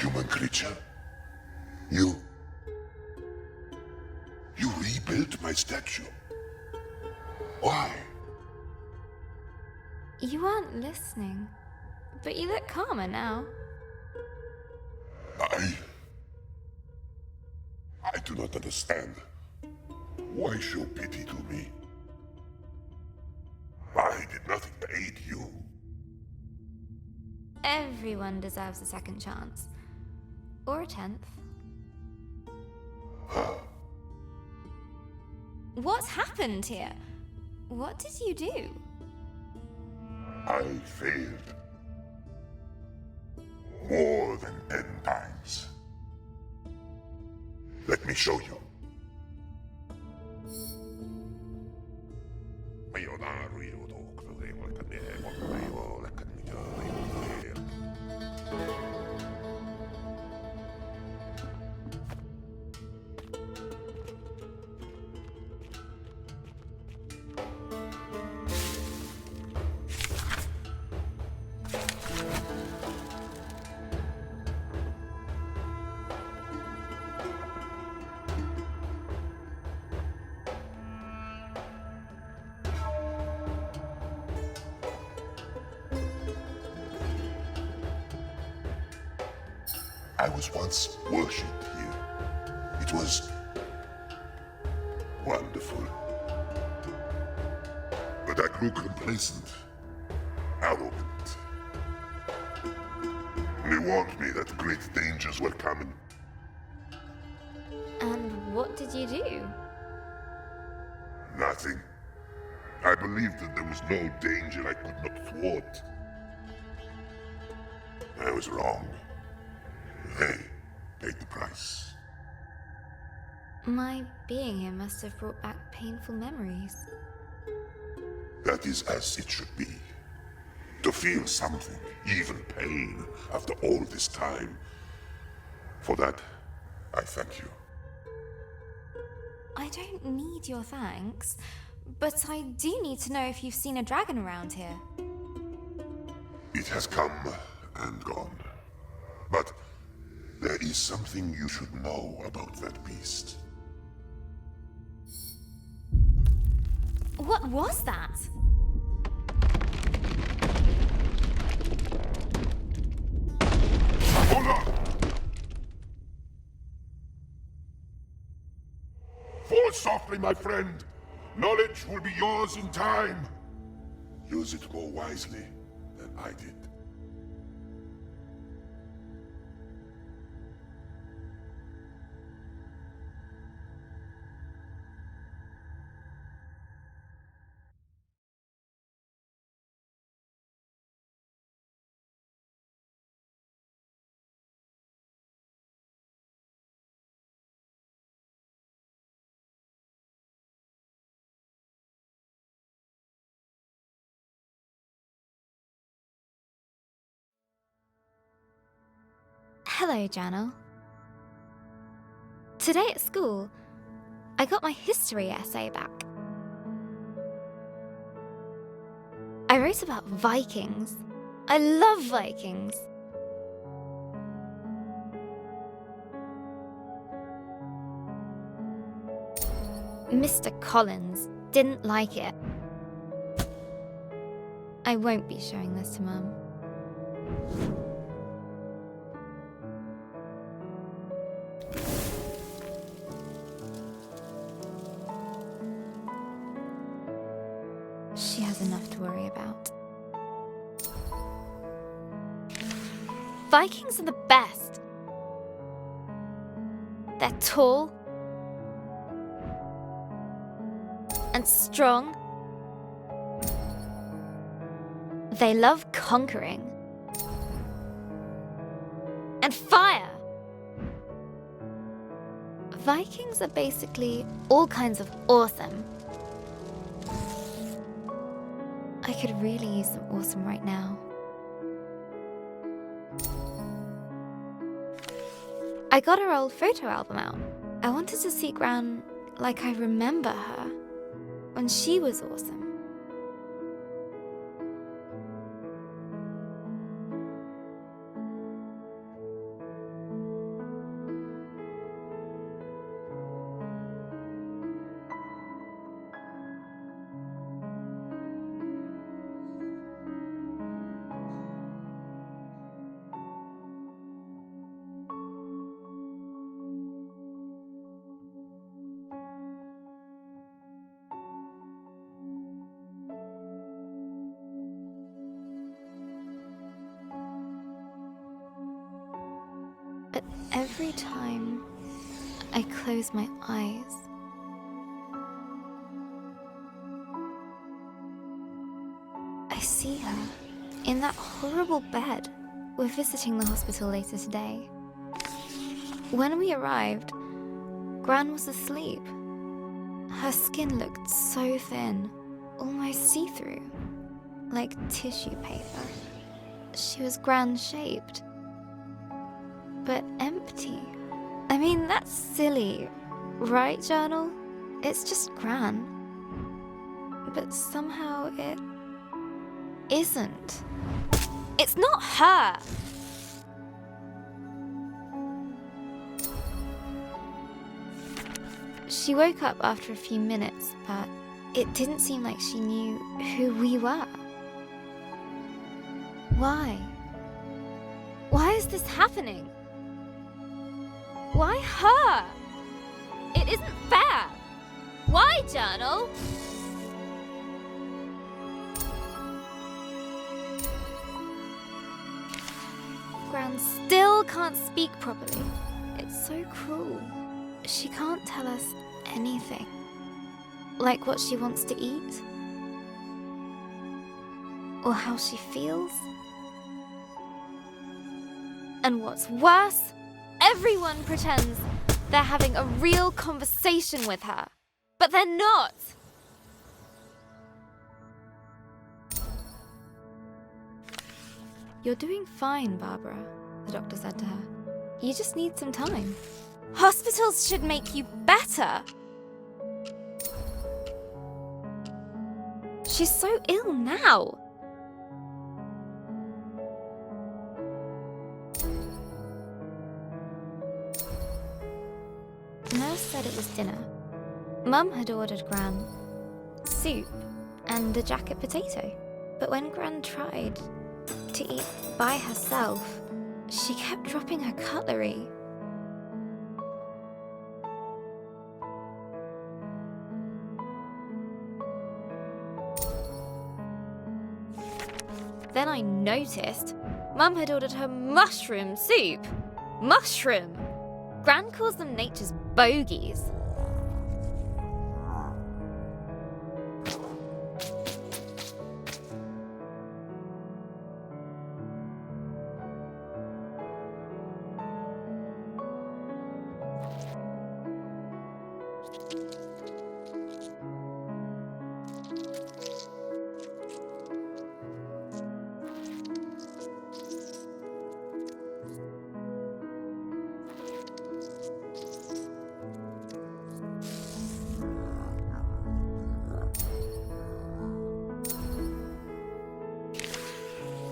Human creature. You rebuilt my statue. Why? You weren't listening, but you look calmer now. I do not understand. Why show pity to me? I did nothing to aid you. Everyone deserves a second chance. Or a 10th. What's happened here? What did you do? I failed. More than 10 times. Let me show you. I was once worshipped here. It was wonderful. But I grew complacent, arrogant. They warned me that great dangers were coming. And what did you do? Nothing. I believed that there was no danger I could not thwart. I was wrong. They paid the price. My being here must have brought back painful memories. That is as it should be. To feel something, even pain, after all this time. For that, I thank you. I don't need your thanks, but I do need to know if you've seen a dragon around here. It has come and gone. But there is something you should know about that beast. What was that? Hold on! Fall softly, my friend. Knowledge will be yours in time. Use it more wisely than I did. Hello, Janelle. Today at school, I got my history essay back. I wrote about Vikings. I love Vikings. Mr. Collins didn't like it. I won't be showing this to Mum. She has enough to worry about. Vikings are the best. They're tall and strong. They love conquering and fire. Vikings are basically all kinds of awesome. I could really use some awesome right now. I got her old photo album out. I wanted to see Gran like I remember her when she was awesome. every time I close my eyes, I see her in that horrible bed. We're visiting the hospital later today. When we arrived, Gran was asleep. Her skin looked so thin, almost see-through, like tissue paper. She was Gran-shaped, but empty. I mean, that's silly, right, Journal? It's just Gran. But somehow it isn't. It's not her! She woke up after a few minutes, but it didn't seem like she knew who we were. Why? Why is this happening? Why her? It isn't fair! Why, Journal? Gran still can't speak properly. It's so cruel. She can't tell us anything. Like what she wants to eat. Or how she feels. And what's worse, everyone pretends they're having a real conversation with her. But they're not! You're doing fine, Barbara, the doctor said to her. You just need some time. Hospitals should make you better. She's so ill now. Nurse said it was dinner. Mum had ordered Gran soup and a jacket potato. But when Gran tried to eat by herself, she kept dropping her cutlery. Then I noticed Mum had ordered her mushroom soup. Mushroom! Gran calls them nature's bogies.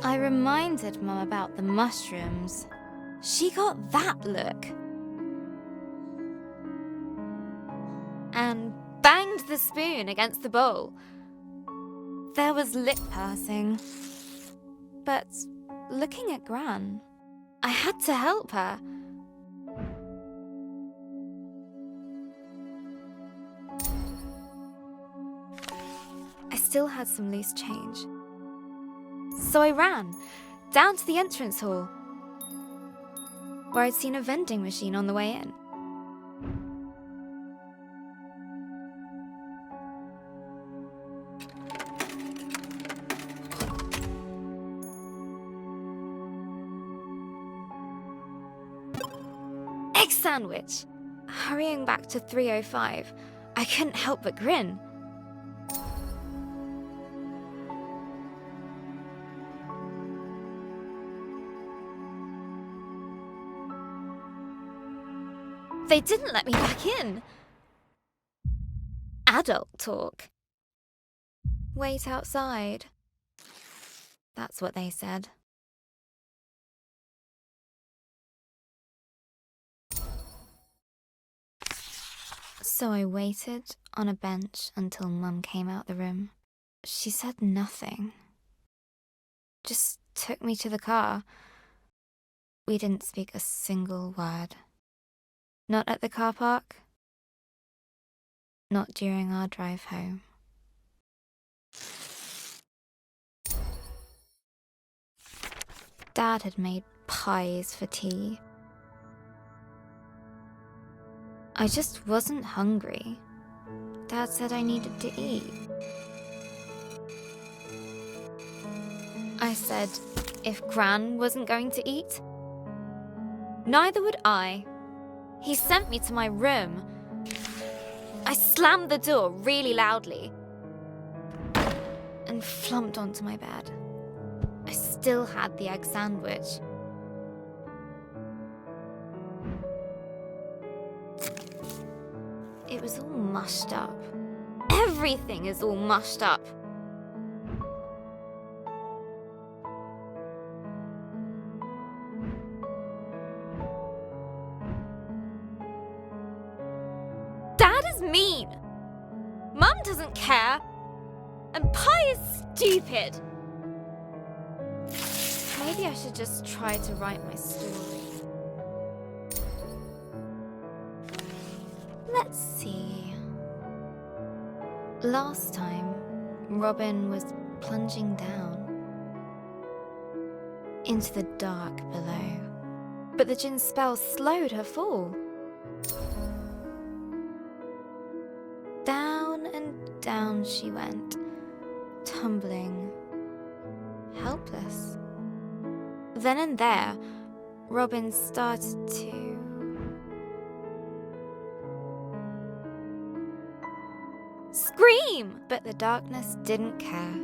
I reminded Mum about the mushrooms. She got that look. And banged the spoon against the bowl. There was lip pursing. But looking at Gran, I had to help her. I still had some loose change. So I ran down to the entrance hall, where I'd seen a vending machine on the way in. Egg sandwich! Hurrying back to 305, I couldn't help but grin. They didn't let me back in. Adult talk. Wait outside. That's what they said. So I waited on a bench until Mum came out the room. She said nothing. Just took me to the car. We didn't speak a single word. Not at the car park. Not during our drive home. Dad had made pies for tea. I just wasn't hungry. Dad said I needed to eat. I said if Gran wasn't going to eat, neither would I. He sent me to my room. I slammed the door really loudly and flumped onto my bed. I still had the egg sandwich. It was all mushed up. Everything is all mushed up. Dad is mean. Mum doesn't care. And Pi is stupid. Maybe I should just try to write my story. Let's see. Last time, Robin was plunging down into the dark below. But the Jinn's spell slowed her fall. Down and down she went, tumbling, helpless. Then and there, Robin started to scream, but the darkness didn't care.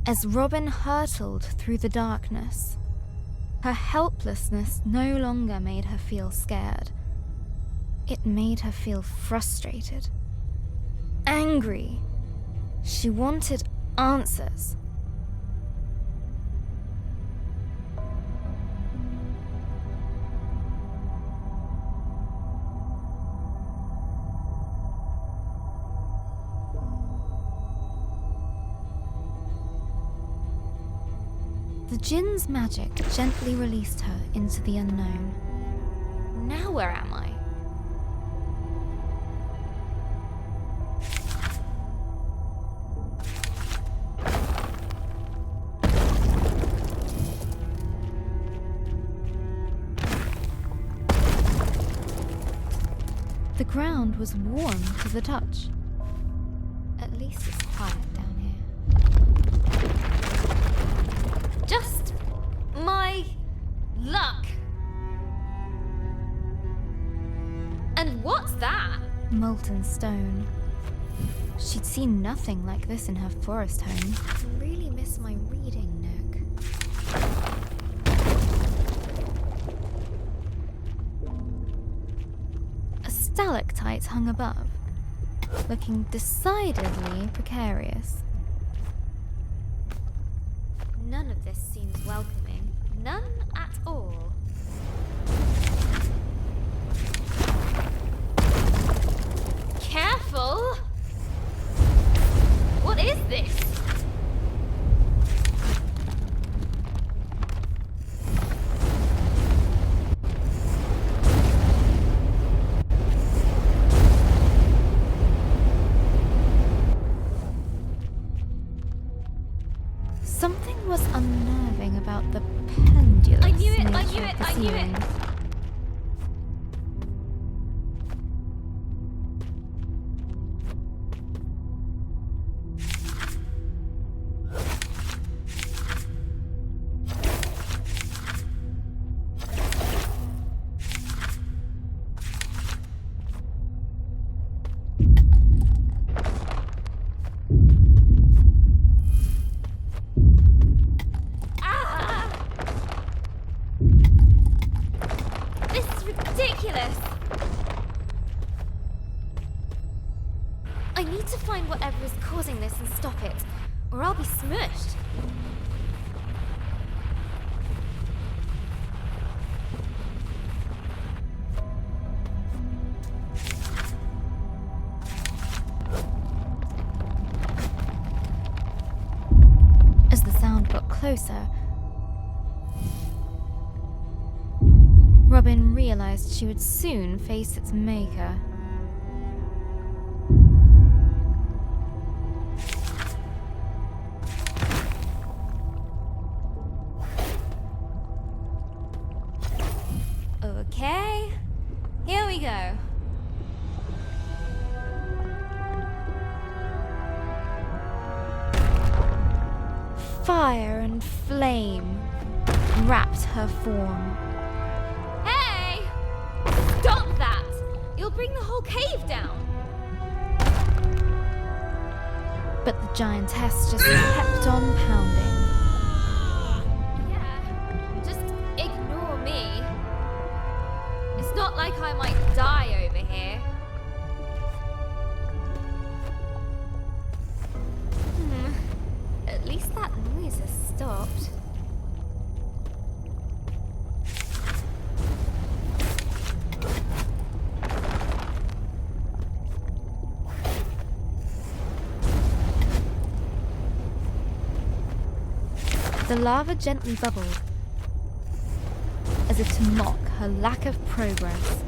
As Robin hurtled through the darkness, her helplessness no longer made her feel scared. It made her feel frustrated, angry. She wanted answers. The Jinn's magic gently released her into the unknown. Now where am I? The ground was warm to the touch. At least it's quiet down here. Just my luck. And what's that? Molten stone. She'd seen nothing like this in her forest home. I really miss my reading nook. A stalactite hung above, looking decidedly precarious. None of this seems welcoming. None at all. Careful! What is this? Something was unnerving about the pendulous I knew it, I nature knew of it, the I knew it. ceiling. This is ridiculous! I need to find whatever is causing this and stop it, or I'll be smushed. closer, Robin realized she would soon face its maker. Okay, here we go. Fire and flame wrapped her form. Hey! Stop that! You'll bring the whole cave down. But the giantess just kept on pounding. Yeah, just ignore me. It's not like I might die over here. At least that noise has stopped. The lava gently bubbled, as if to mock her lack of progress.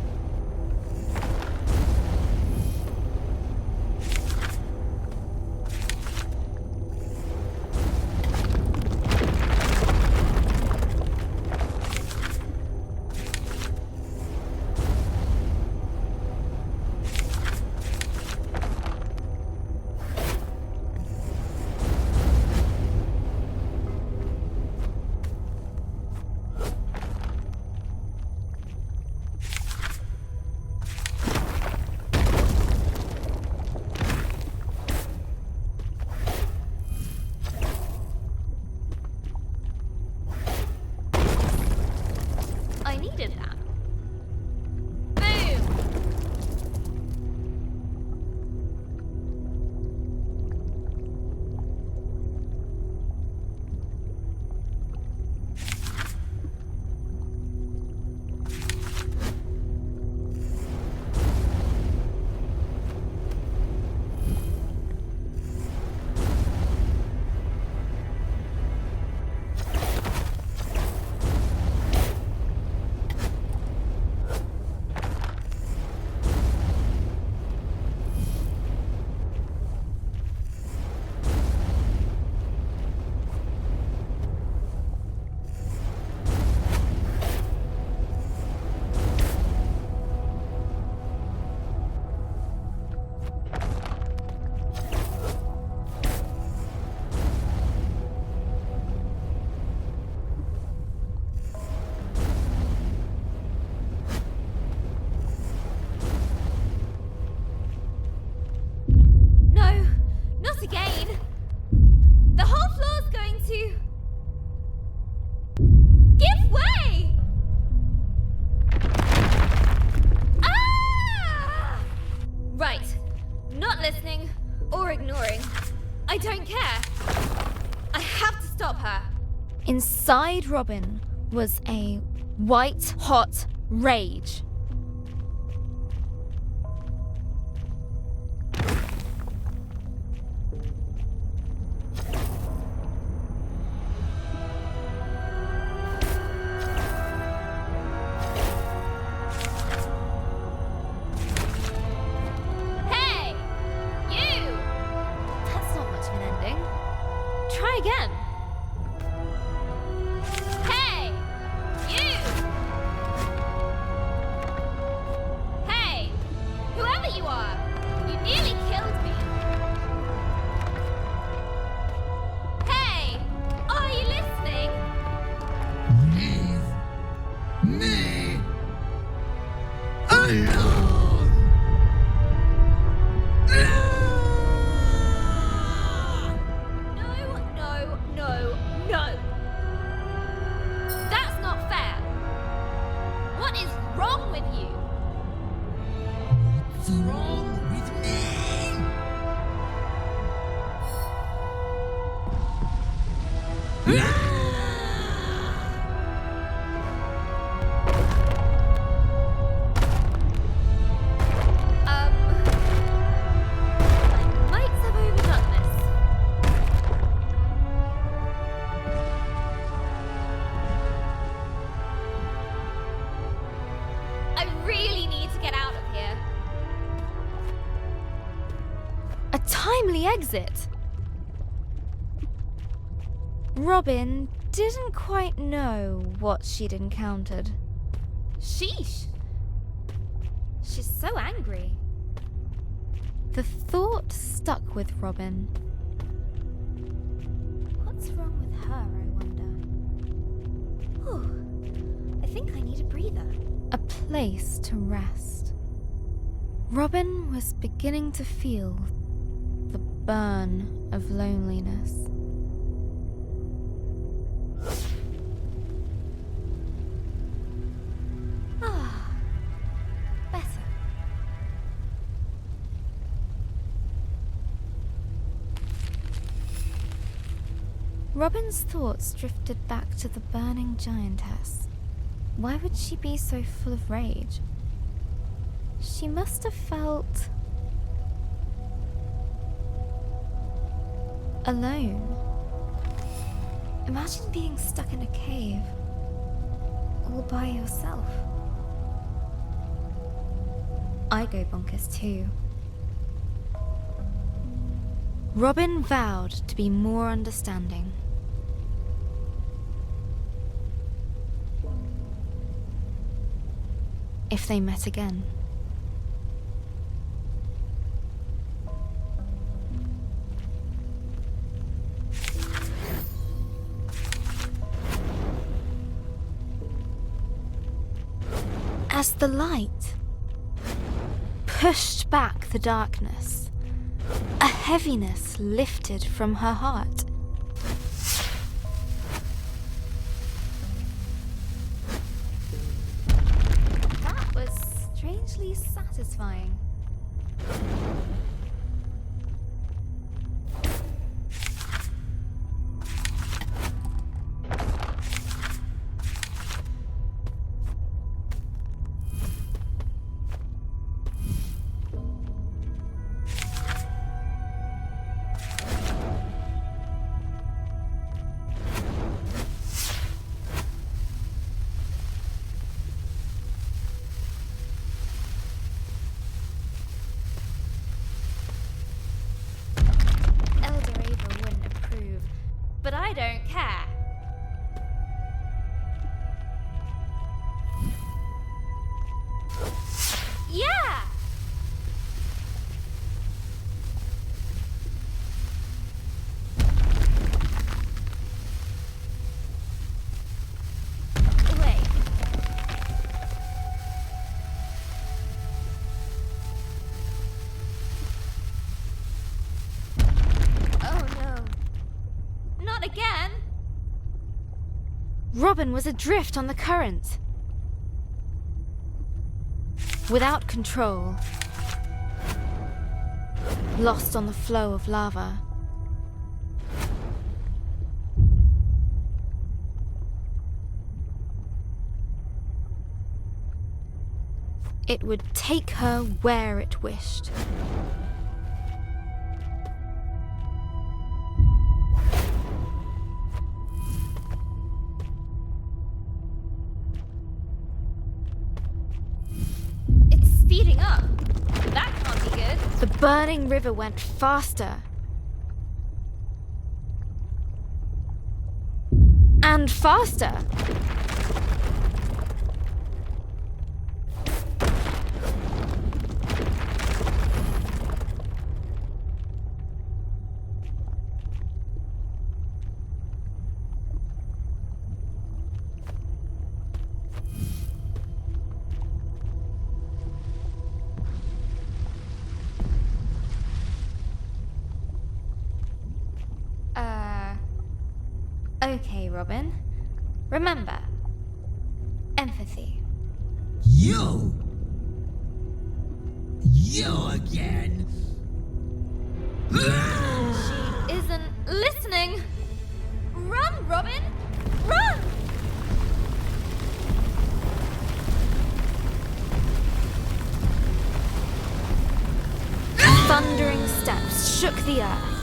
I needed that. Boom! No, not again. The whole floor's going to give way. Ah! Right, not listening or ignoring. I don't care. I have to stop her. Inside Robin was a white-hot rage. Hey, you! That's not much of an ending. Try again. Hey, you! the exit. Robin didn't quite know what she'd encountered. Sheesh! She's so angry. The thought stuck with Robin. What's wrong with her, I wonder? Whew. I think I need a breather. A place to rest. Robin was beginning to feel the burn of loneliness. Ah, better. Robin's thoughts drifted back to the burning giantess. Why would she be so full of rage? She must have felt alone. Imagine being stuck in a cave, all by yourself. I go bonkers too. Robin vowed to be more understanding. If they met again. As the light pushed back the darkness, a heaviness lifted from her heart. That was strangely satisfying. But I don't care. Yeah! Wait. Oh no. Not again! Robin was adrift on the current. Without control. Lost on the flow of lava. It would take her where it wished. Speeding up. That can't be good. The burning river went faster. And faster. Okay, Robin. Remember, empathy. You again! She isn't listening. Run, Robin! Run! Thundering steps shook the earth.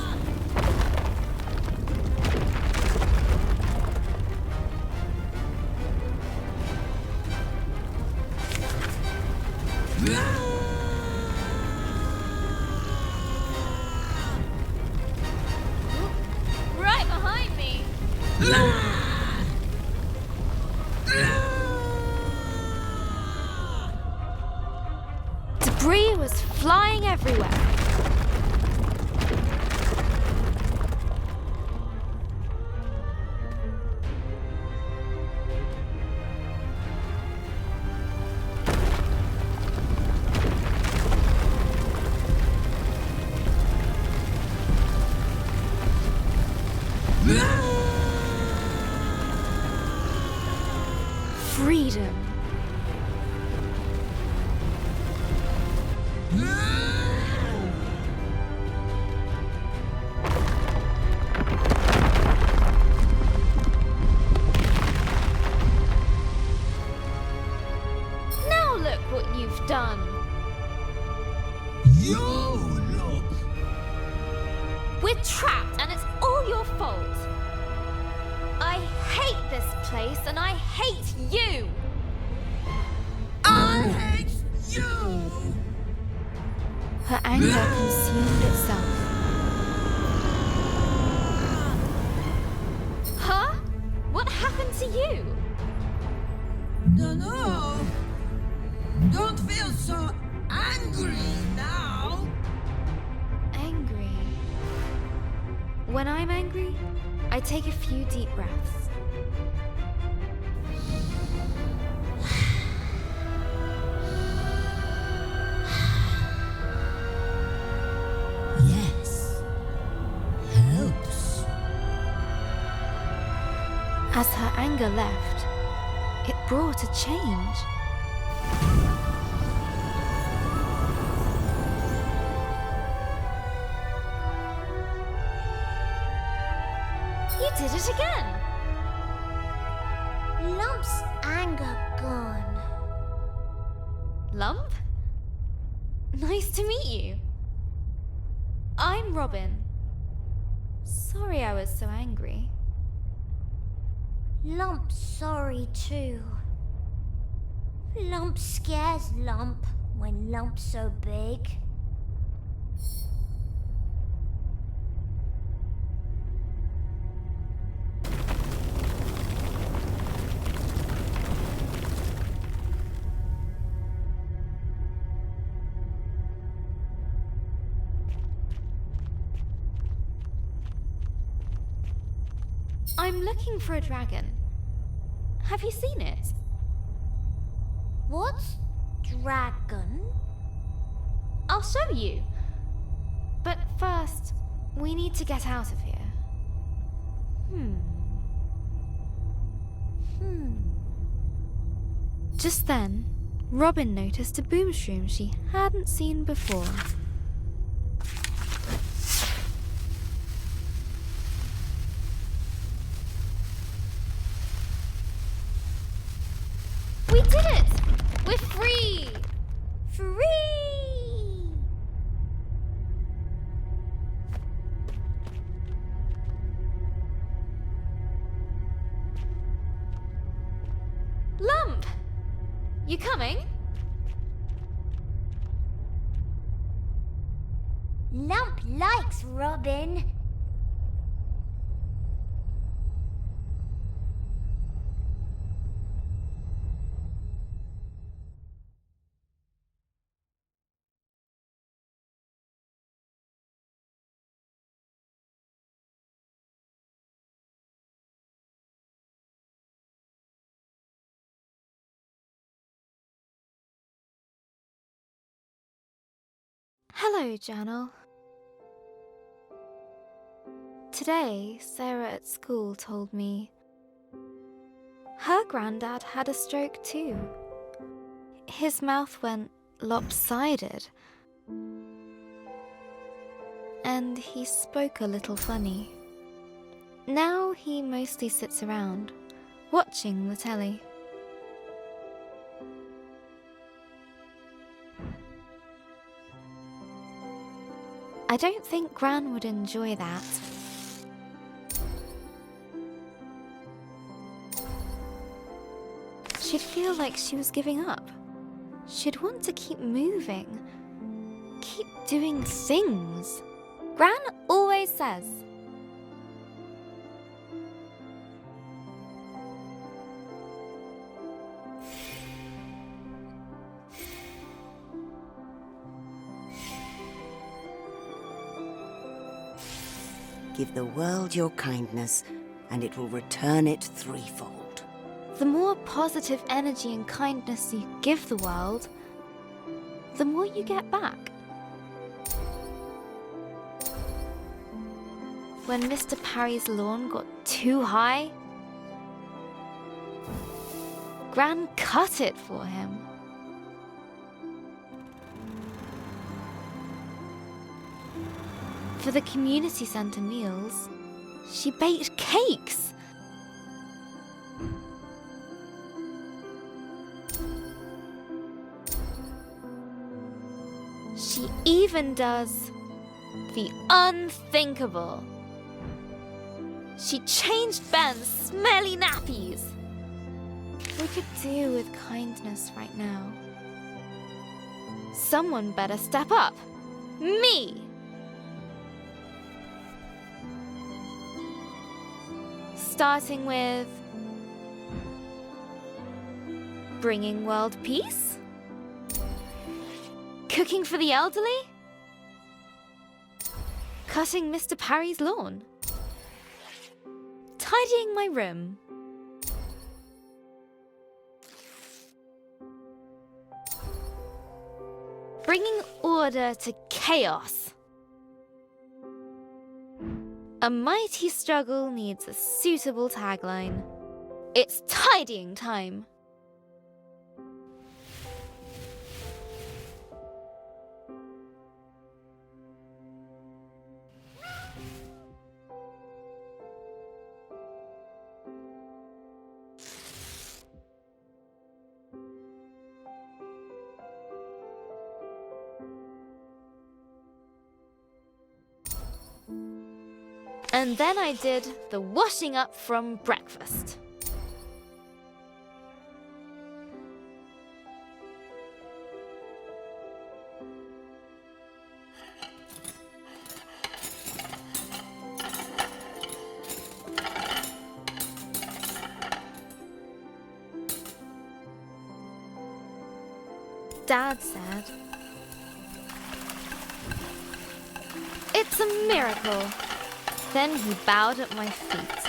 Debris was flying everywhere. Freedom. Now look what you've done. You look. We're trapped and it's all your fault. I hate this place and I hate you. I hate you. Her anger consumed itself. Huh? What happened to you? No. Don't feel so angry now. Angry. When I'm angry, I take a few deep breaths. Yes. Helps. As her anger left, it brought a change. You did it again. Lump's anger gone. Lump? Nice to meet you. I'm Robin. Sorry I was so angry. Lump's sorry too. Lump scares Lump when Lump's so big. I'm looking for a dragon. Have you seen it? What's dragon? I'll show you. But first, we need to get out of here. Just then, Robin noticed a boomshroom she hadn't seen before. We did it! We're free! Free! Lump! You coming? Lump likes Robin. Hello, Journal. Today, Sarah at school told me her granddad had a stroke too. His mouth went lopsided, and he spoke a little funny. Now he mostly sits around, watching the telly. I don't think Gran would enjoy that. She'd feel like she was giving up. She'd want to keep moving, keep doing things. Gran always says, Give the world your kindness, and it will return it threefold. The more positive energy and kindness you give the world, the more you get back. When Mr. Parry's lawn got too high, Gran cut it for him. For the community centre meals, she baked cakes. She even does the unthinkable. She changed Ben's smelly nappies. We could do with kindness right now. Someone better step up. Me! Starting with bringing world peace? Cooking for the elderly? Cutting Mr. Parry's lawn? Tidying my room? Bringing order to chaos? A mighty struggle needs a suitable tagline. It's tidying time. And then I did the washing up from breakfast. Dad said, "It's a miracle." Then he bowed at my feet.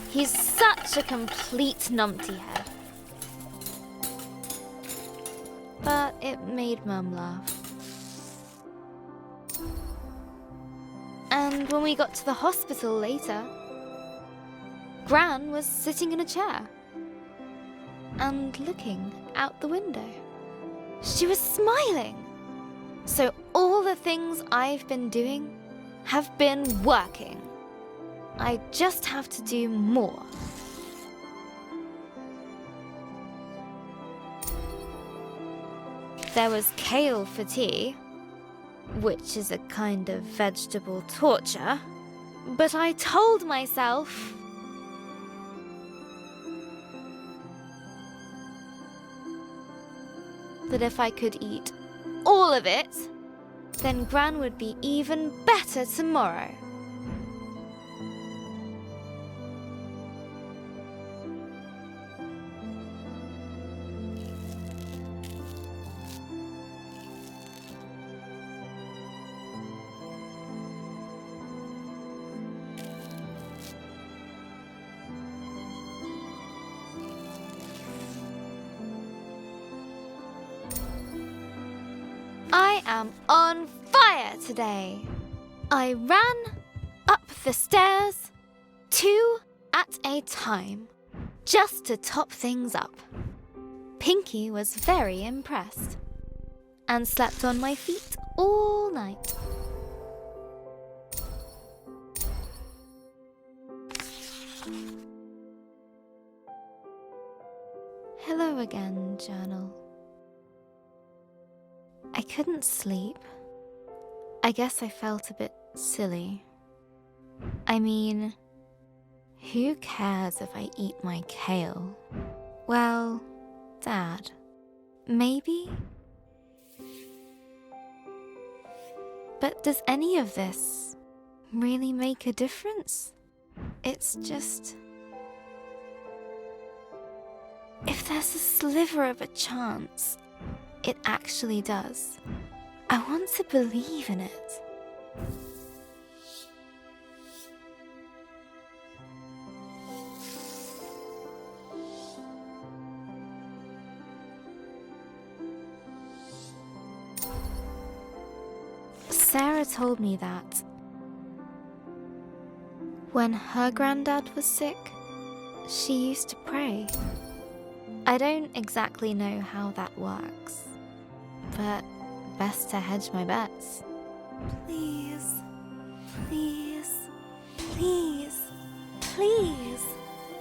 He's such a complete numpty head. But it made Mum laugh. And when we got to the hospital later, Gran was sitting in a chair and looking out the window. She was smiling. So all the things I've been doing have been working. I just have to do more. There was kale for tea, which is a kind of vegetable torture, but I told myself that if I could eat all of it, then Gran would be even better tomorrow. I am on fire today. I ran up the stairs 2 at a time, just to top things up. Pinky was very impressed and slept on my feet all night. Hello again, journal. I couldn't sleep. I guess I felt a bit silly. I mean, who cares if I eat my kale? Well, Dad, maybe? But does any of this really make a difference? It's just... if there's a sliver of a chance it actually does, I want to believe in it. Sarah told me that when her granddad was sick, she used to pray. I don't exactly know how that works, but best to hedge my bets. Please, please, please, please,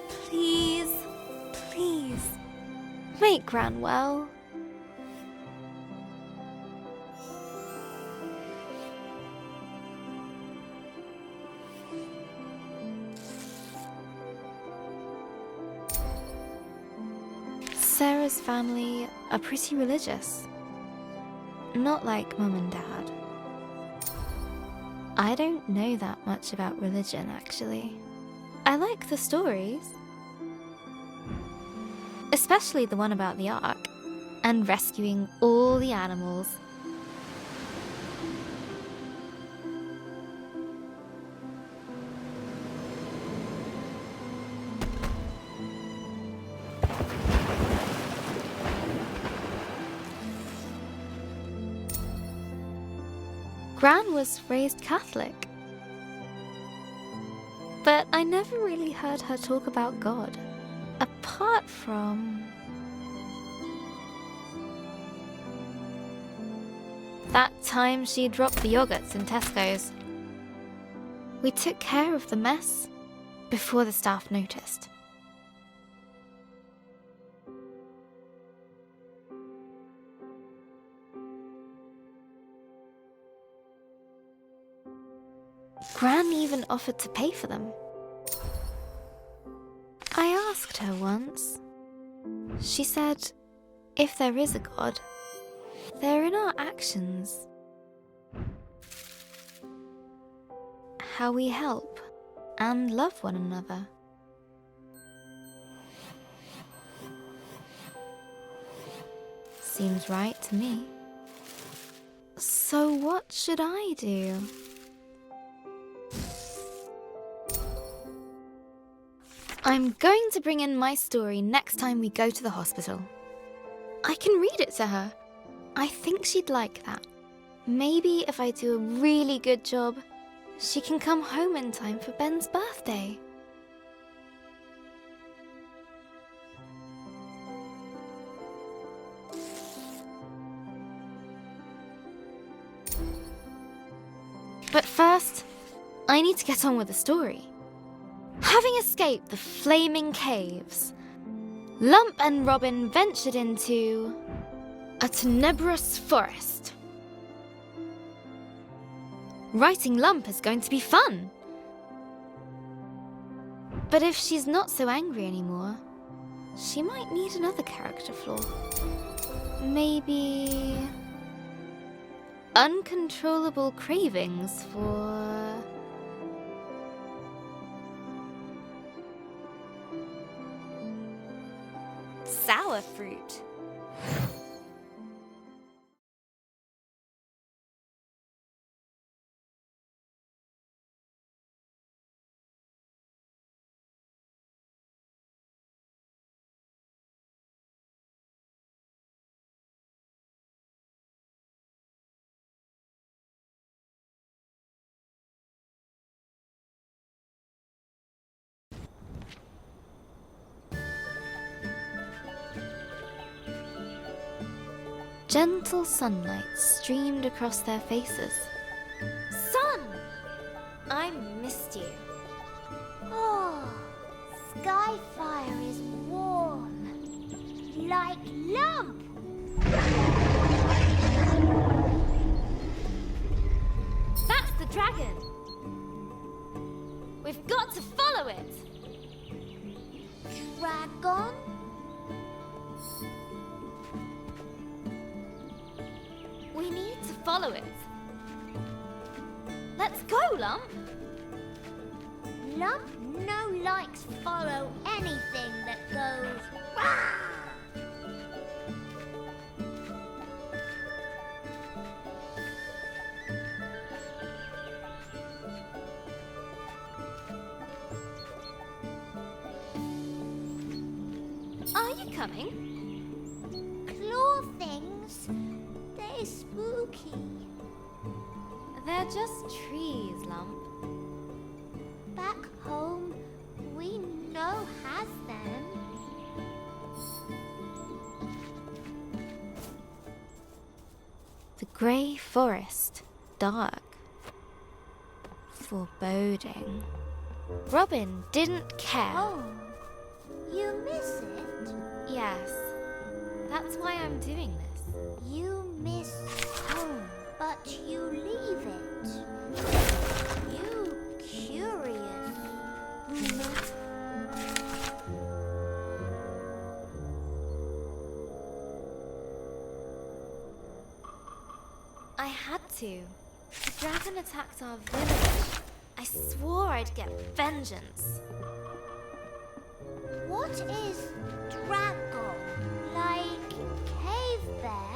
please, please, make Gran well. Sarah's family are pretty religious. Not like Mum and Dad. I don't know that much about religion, actually. I like the stories. Especially the one about the Ark and rescuing all the animals. Gran was raised Catholic, but I never really heard her talk about God, apart from that time she dropped the yogurts in Tesco's. We took care of the mess before the staff noticed. Gran even offered to pay for them. I asked her once. She said, if there is a God, they're in our actions. How we help and love one another. Seems right to me. So what should I do? I'm going to bring in my story next time we go to the hospital. I can read it to her. I think she'd like that. Maybe if I do a really good job, she can come home in time for Ben's birthday. But first, I need to get on with the story. Having escaped the flaming caves, Lump and Robin ventured into a tenebrous forest. Writing Lump is going to be fun. But if she's not so angry anymore, she might need another character flaw. Maybe uncontrollable cravings for sour fruit. Gentle sunlight streamed across their faces. Sun! I missed you. Oh, Skyfire is warm, like Lump. That's the dragon. We've got to follow it. Dragon? We need to follow it. Let's go, Lump. Lump no likes follow anything that goes rah! Are you coming? Claw things, they're spooky. They're just trees, Lump. Back home, we know has them. The grey forest, dark, foreboding. Robin didn't care. Home. You miss it? Yes, that's why I'm doing this. You miss home, but you leave it. You curious. I had to. The dragon attacked our village. I swore I'd get vengeance. What is dragon? Like cave bear?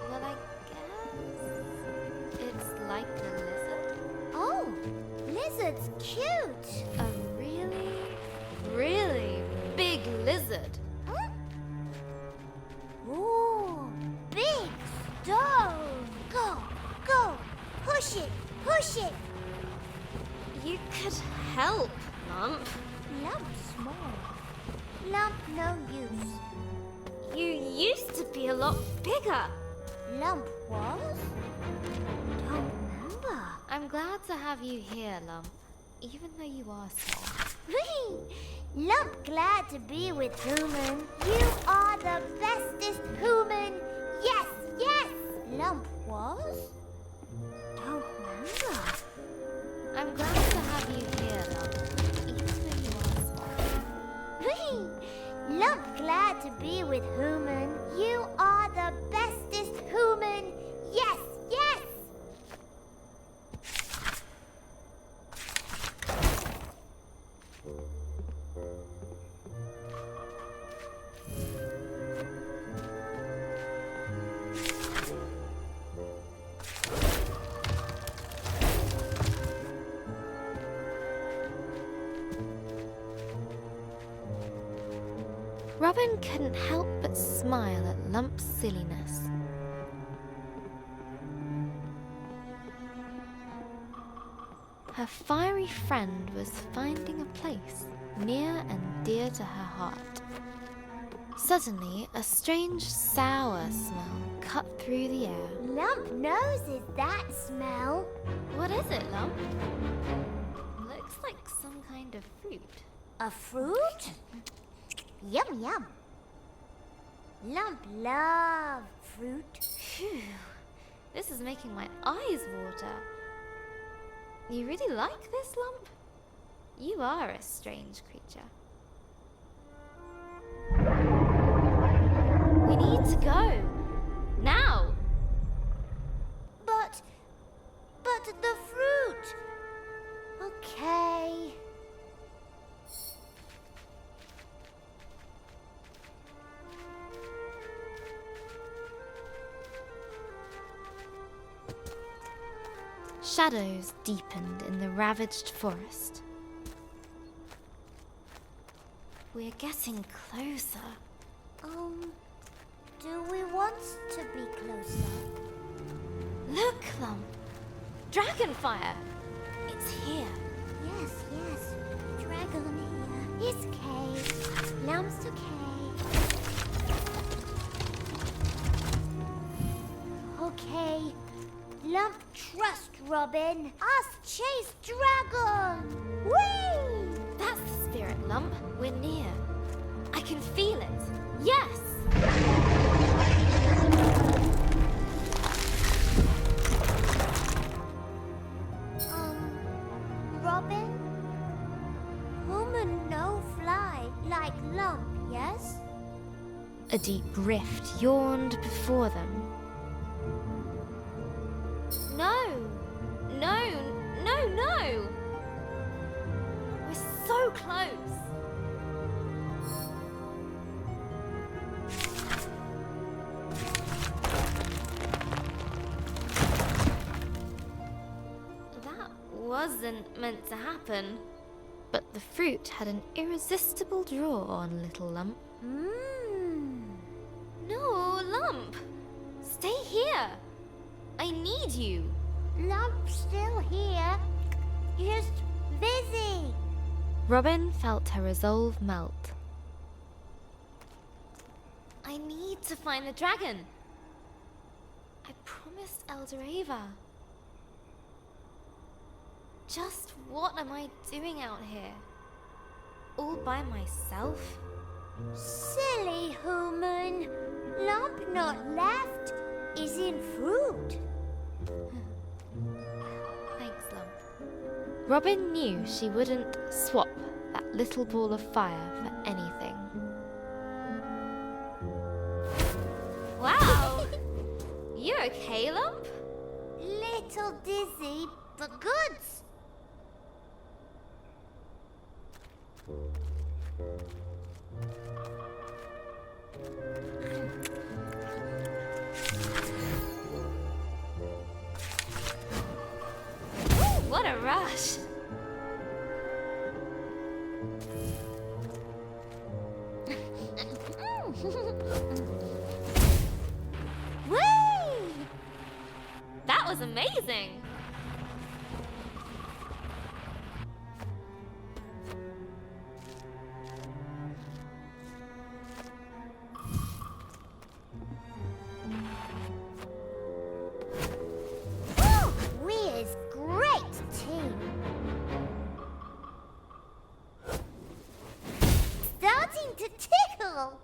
Well, I guess it's like a lizard. Oh, lizard's cute. A really, really big lizard. Huh? Ooh, big stone. Go, go, push it, push it. You could help, Lump. Lump small. Lump no use. You used to be a lot bigger. Lump was? Don't remember. I'm glad to have you here, Lump, even though you are small. Lump glad to be with human. You are the bestest human. Yes, yes. Lump was? Don't remember. I'm glad to have you here, Lump, even though you are small. Lump glad to be with human. You are the bestest human. Yes, yes. Robin couldn't help but smile at Lump's silliness. Her fiery friend was finding a place near and dear to her heart. Suddenly, a strange sour smell cut through the air. Lump noses that smell. What is it, Lump? Looks like some kind of fruit. A fruit? Yum, yum. Lump love fruit. Phew. This is making my eyes water. You really like this, Lump? You are a strange creature. We need to go. Now! But the fruit. Okay. Shadows deepened in the ravaged forest. We're getting closer. Do we want to be closer? Look, Lump. Dragonfire. It's here. Yes, yes. Dragon here. His cave. Lump's okay. Okay. Lump trust Robin. Us chase dragon. Whee! That's the spirit, Lump. We're near. I can feel it. Yes! Robin? Woman no fly like Lump, yes? A deep rift yawned before them. No! No! No! No! We're so close! That wasn't meant to happen. But the fruit had an irresistible draw on little Lump. No, Lump! Stay here! I need you! Lump's still here. Just busy. Robin felt her resolve melt. I need to find the dragon. I promised Elder Ava. Just what am I doing out here? All by myself? Silly human. Lump not left is in fruit. Thanks, Lump. Robin knew she wouldn't swap that little ball of fire for anything. Wow! You okay, Lump? Little dizzy, but goods. What a rush! Whee! That was amazing! We's great team. Starting to tickle.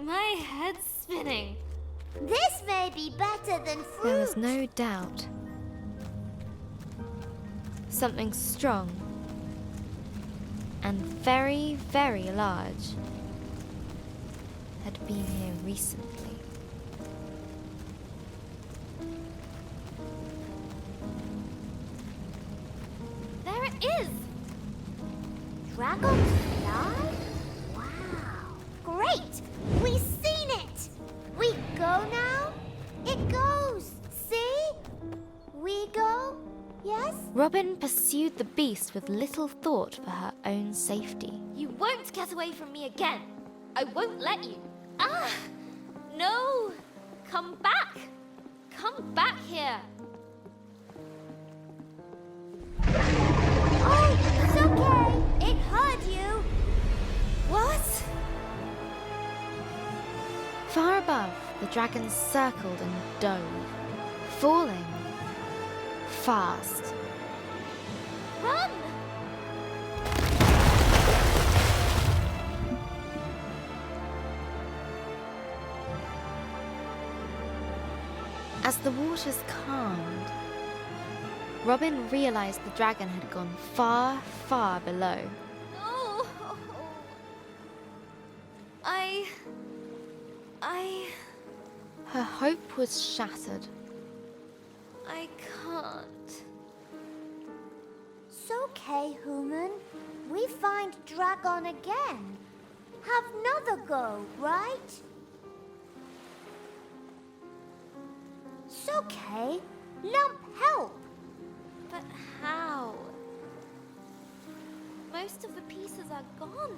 My head's spinning. This may be better than fruit. There was no doubt. Something strong and very, very large had been here recently. There it is! Dragonfly? Wow. Great! We've seen it! We go now? It goes! See? We go? Yes? Robin pursued the beast with little thought for her own safety. You won't get away from me again. I won't let you. Ah! No! Come back! Come back here! Oh, it's okay. It hurt you. What? Far above, the dragon circled and dove, falling fast. Run! As the waters calmed, Robin realized the dragon had gone far, far below. No! I... Her hope was shattered. I can't. It's okay, human. We find dragon again. Have another go, right? It's okay. Lump help. But how? Most of the pieces are gone.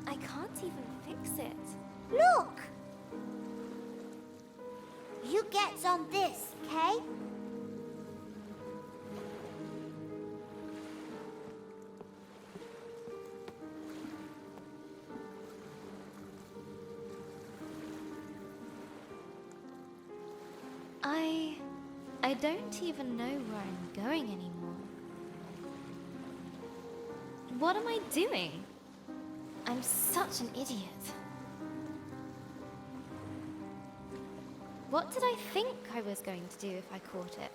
I can't even fix it. Look. You get on this, okay? I don't even know where I'm going anymore. What am I doing? I'm such an idiot. What did I think I was going to do if I caught it?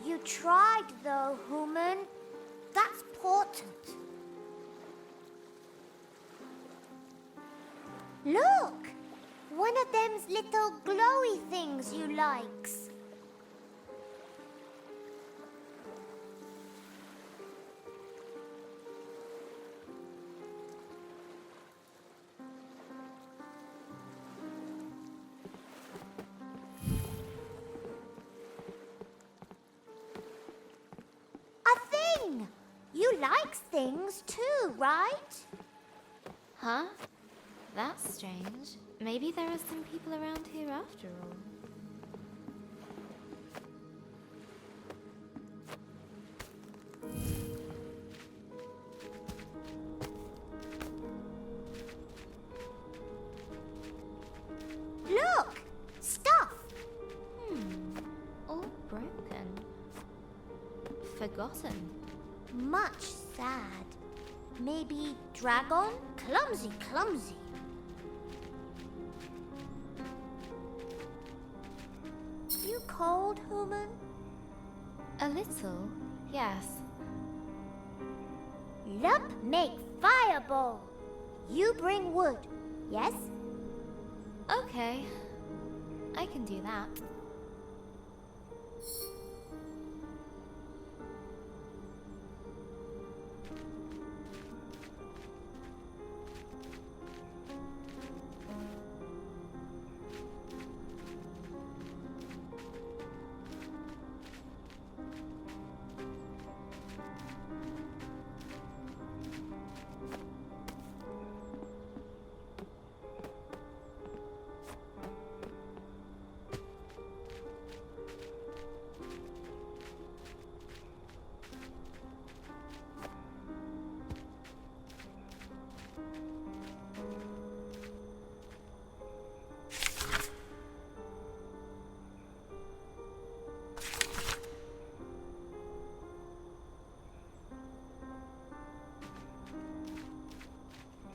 You tried though, human. That's important. Look! One of them's little glowy things you likes. likes things too, right? Huh? That's strange. Maybe there are some people around here after all. Look! Stuff! All broken. Forgotten. Much sad. Maybe dragon? Clumsy, clumsy. You cold, human? A little, yes. Lump make fireball. You bring wood, yes? Okay. I can do that.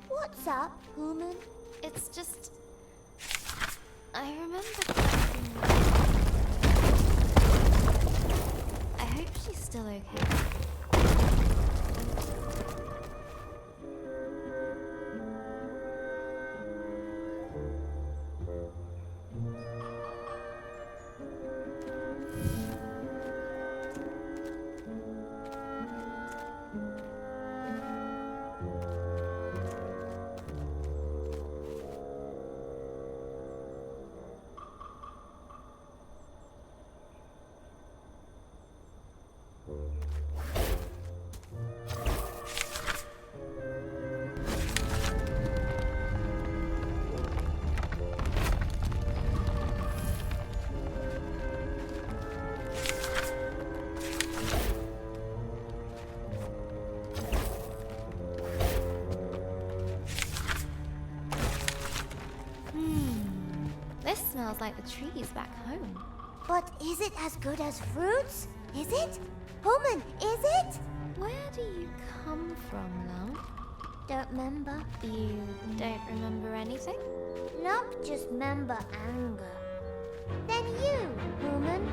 What's up, human? It's just... I remember collecting... I hope she's still okay. This smells like the trees back home. But is it as good as fruits? Is it? Human, is it? Where do you come from, Lump? Don't remember. You don't remember anything? Lump just remember anger. Then you, human.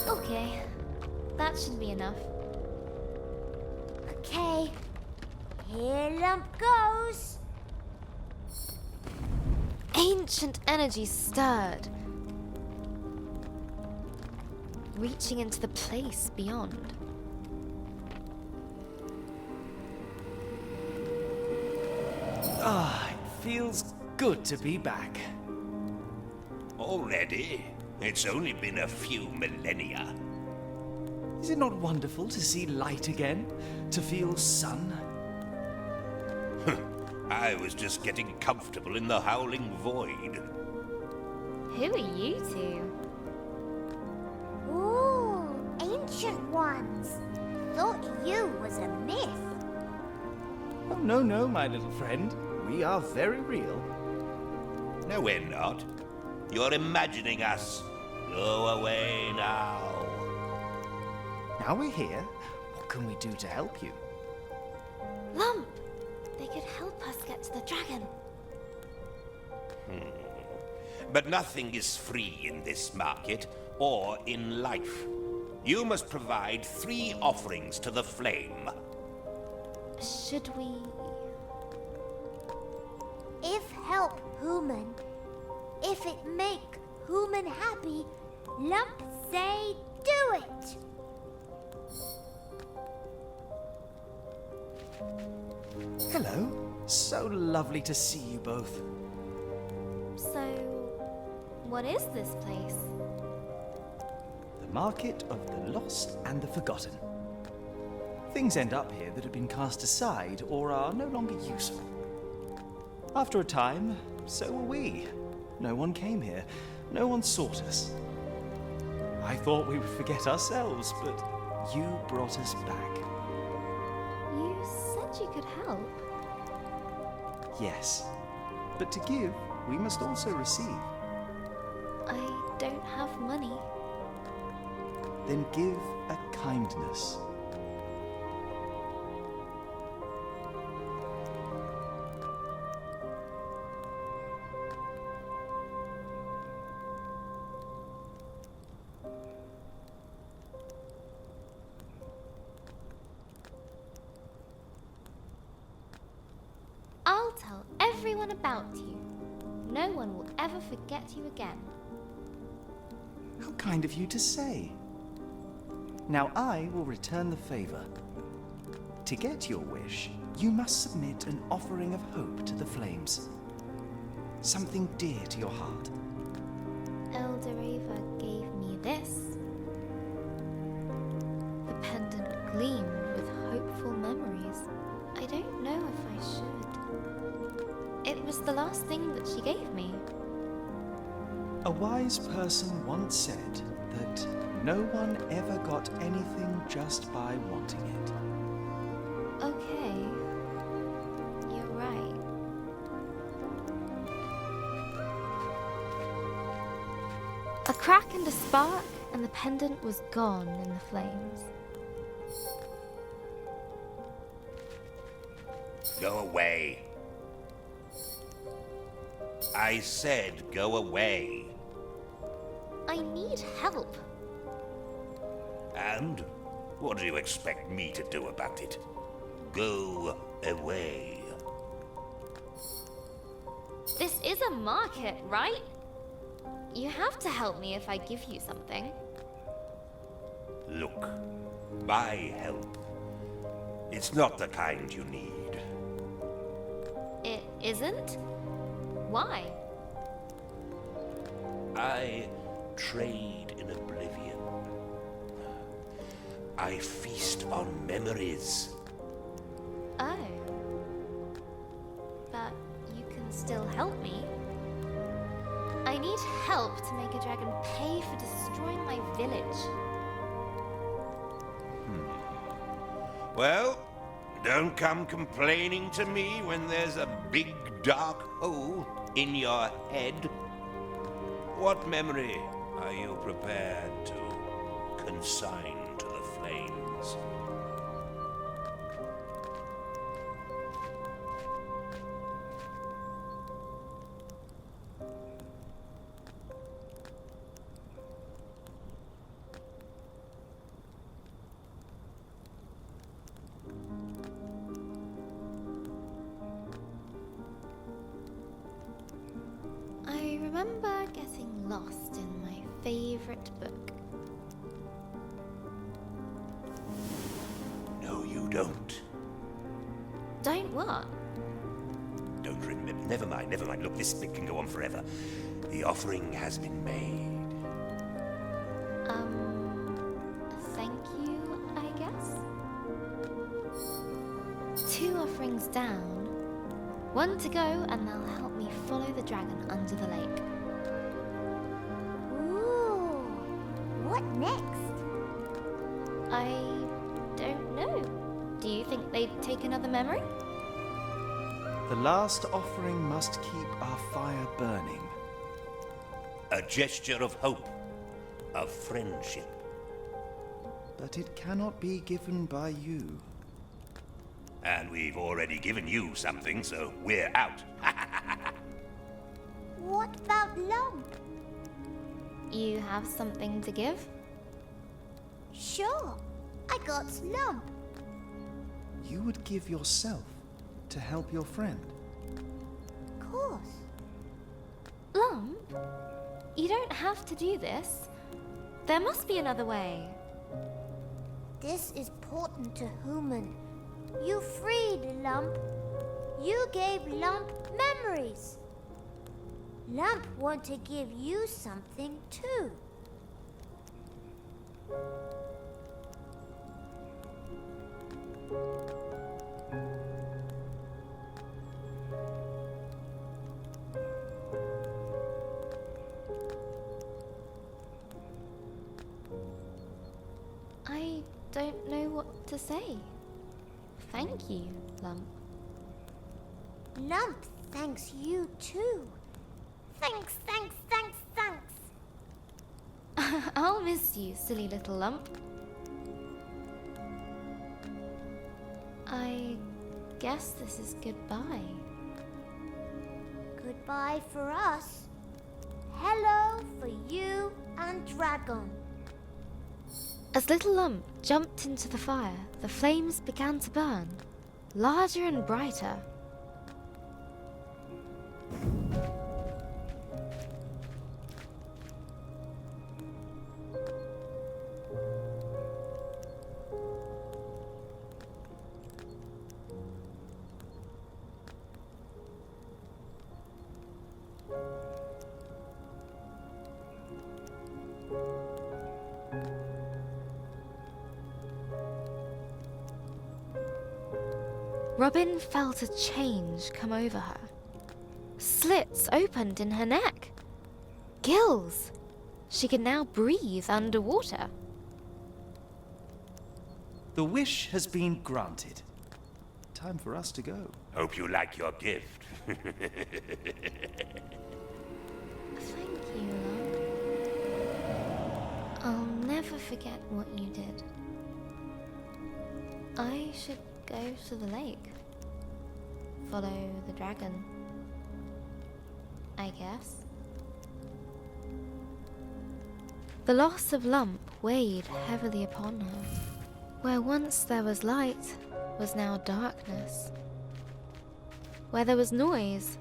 Okay, that should be enough. Okay. Here Lump goes. Ancient energy stirred, reaching into the place beyond. Ah, it feels good to be back. Already? It's only been a few millennia. Is it not wonderful to see light again? To feel sun? I was just getting comfortable in the howling void. Who are you two? Ooh, ancient ones. Thought you was a myth. Oh, no, my little friend. We are very real. No, we're not. You're imagining us. Go away now. Now we're here, what can we do to help you? Lump! They could help us get to the dragon. But nothing is free in this market or in life. You must provide 3 offerings to the flame. Should we... If help human. If it make human happy, Lump say do it. Hello. So lovely to see you both. So, what is this place? The Market of the Lost and the Forgotten. Things end up here that have been cast aside or are no longer useful. After a time, so were we. No one came here. No one sought us. I thought we would forget ourselves, but you brought us back. You said you could help. Yes. But to give, we must also receive. I don't have money. Then give a kindness. I'll tell everyone about you. No one will ever forget you again. How kind of you to say. Now I will return the favor. To get your wish, you must submit an offering of hope to the flames. Something dear to your heart. Elder Ava gave me this. The pendant gleamed with hopeful memories. I don't know if I should. It was the last thing that she gave me. A wise person once said that no one ever got anything just by wanting it. Okay. You're right. A crack and a spark, and the pendant was gone in the flames. Go away. I said go away. I need help. And what do you expect me to do about it? Go away. This is a market, right? You have to help me if I give you something. Look, my help. It's not the kind you need. It isn't? Why? I trade in oblivion. I feast on memories. Oh. But you can still help me. I need help to make a dragon pay for destroying my village. Well, don't come complaining to me when there's a big dark hole in your head. What memory are you prepared to consign to the flames? I remember getting lost in my favorite book. No, you don't. Don't what? Don't remember. Never mind, never mind. Look, this bit can go on forever. The offering has been made. Thank you, I guess? 2 offerings down. 1 to go, and they'll help me follow the dragon under the lake. Ooh, what next? I don't know. Do you think they'd take another memory? The last offering must keep our fire burning. A gesture of hope, of friendship. But it cannot be given by you. And we've already given you something, so we're out. What about Lump? You have something to give? Sure, I got Lump. You would give yourself to help your friend. course. Lump, you don't have to do this. There must be another way. This is important to Human. You freed Lump. You gave Lump memories. Lump want to give you something too. I don't know what to say. Thank you, Lump. Lump thanks you too. Thanks, thanks, thanks, thanks. I'll miss you, silly little Lump. I guess this is goodbye. Goodbye for us. Hello for you and Dragon. As little Lump jumped into the fire, the flames began to burn, larger and brighter. Robin felt a change come over her. Slits opened in her neck. Gills! She could now breathe underwater. The wish has been granted. Time for us to go. Hope you like your gift. Thank you, Lump. I'll never forget what you did. I should go to the lake. Follow the dragon. I guess. The loss of Lump weighed heavily upon her. Where once there was light was now darkness. Where there was noise,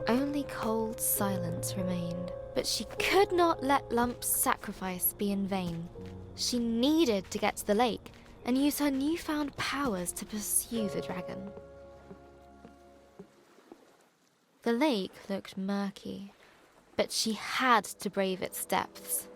only cold silence remained. But she could not let Lump's sacrifice be in vain. She needed to get to the lake and use her newfound powers to pursue the dragon. The lake looked murky, but she had to brave its depths.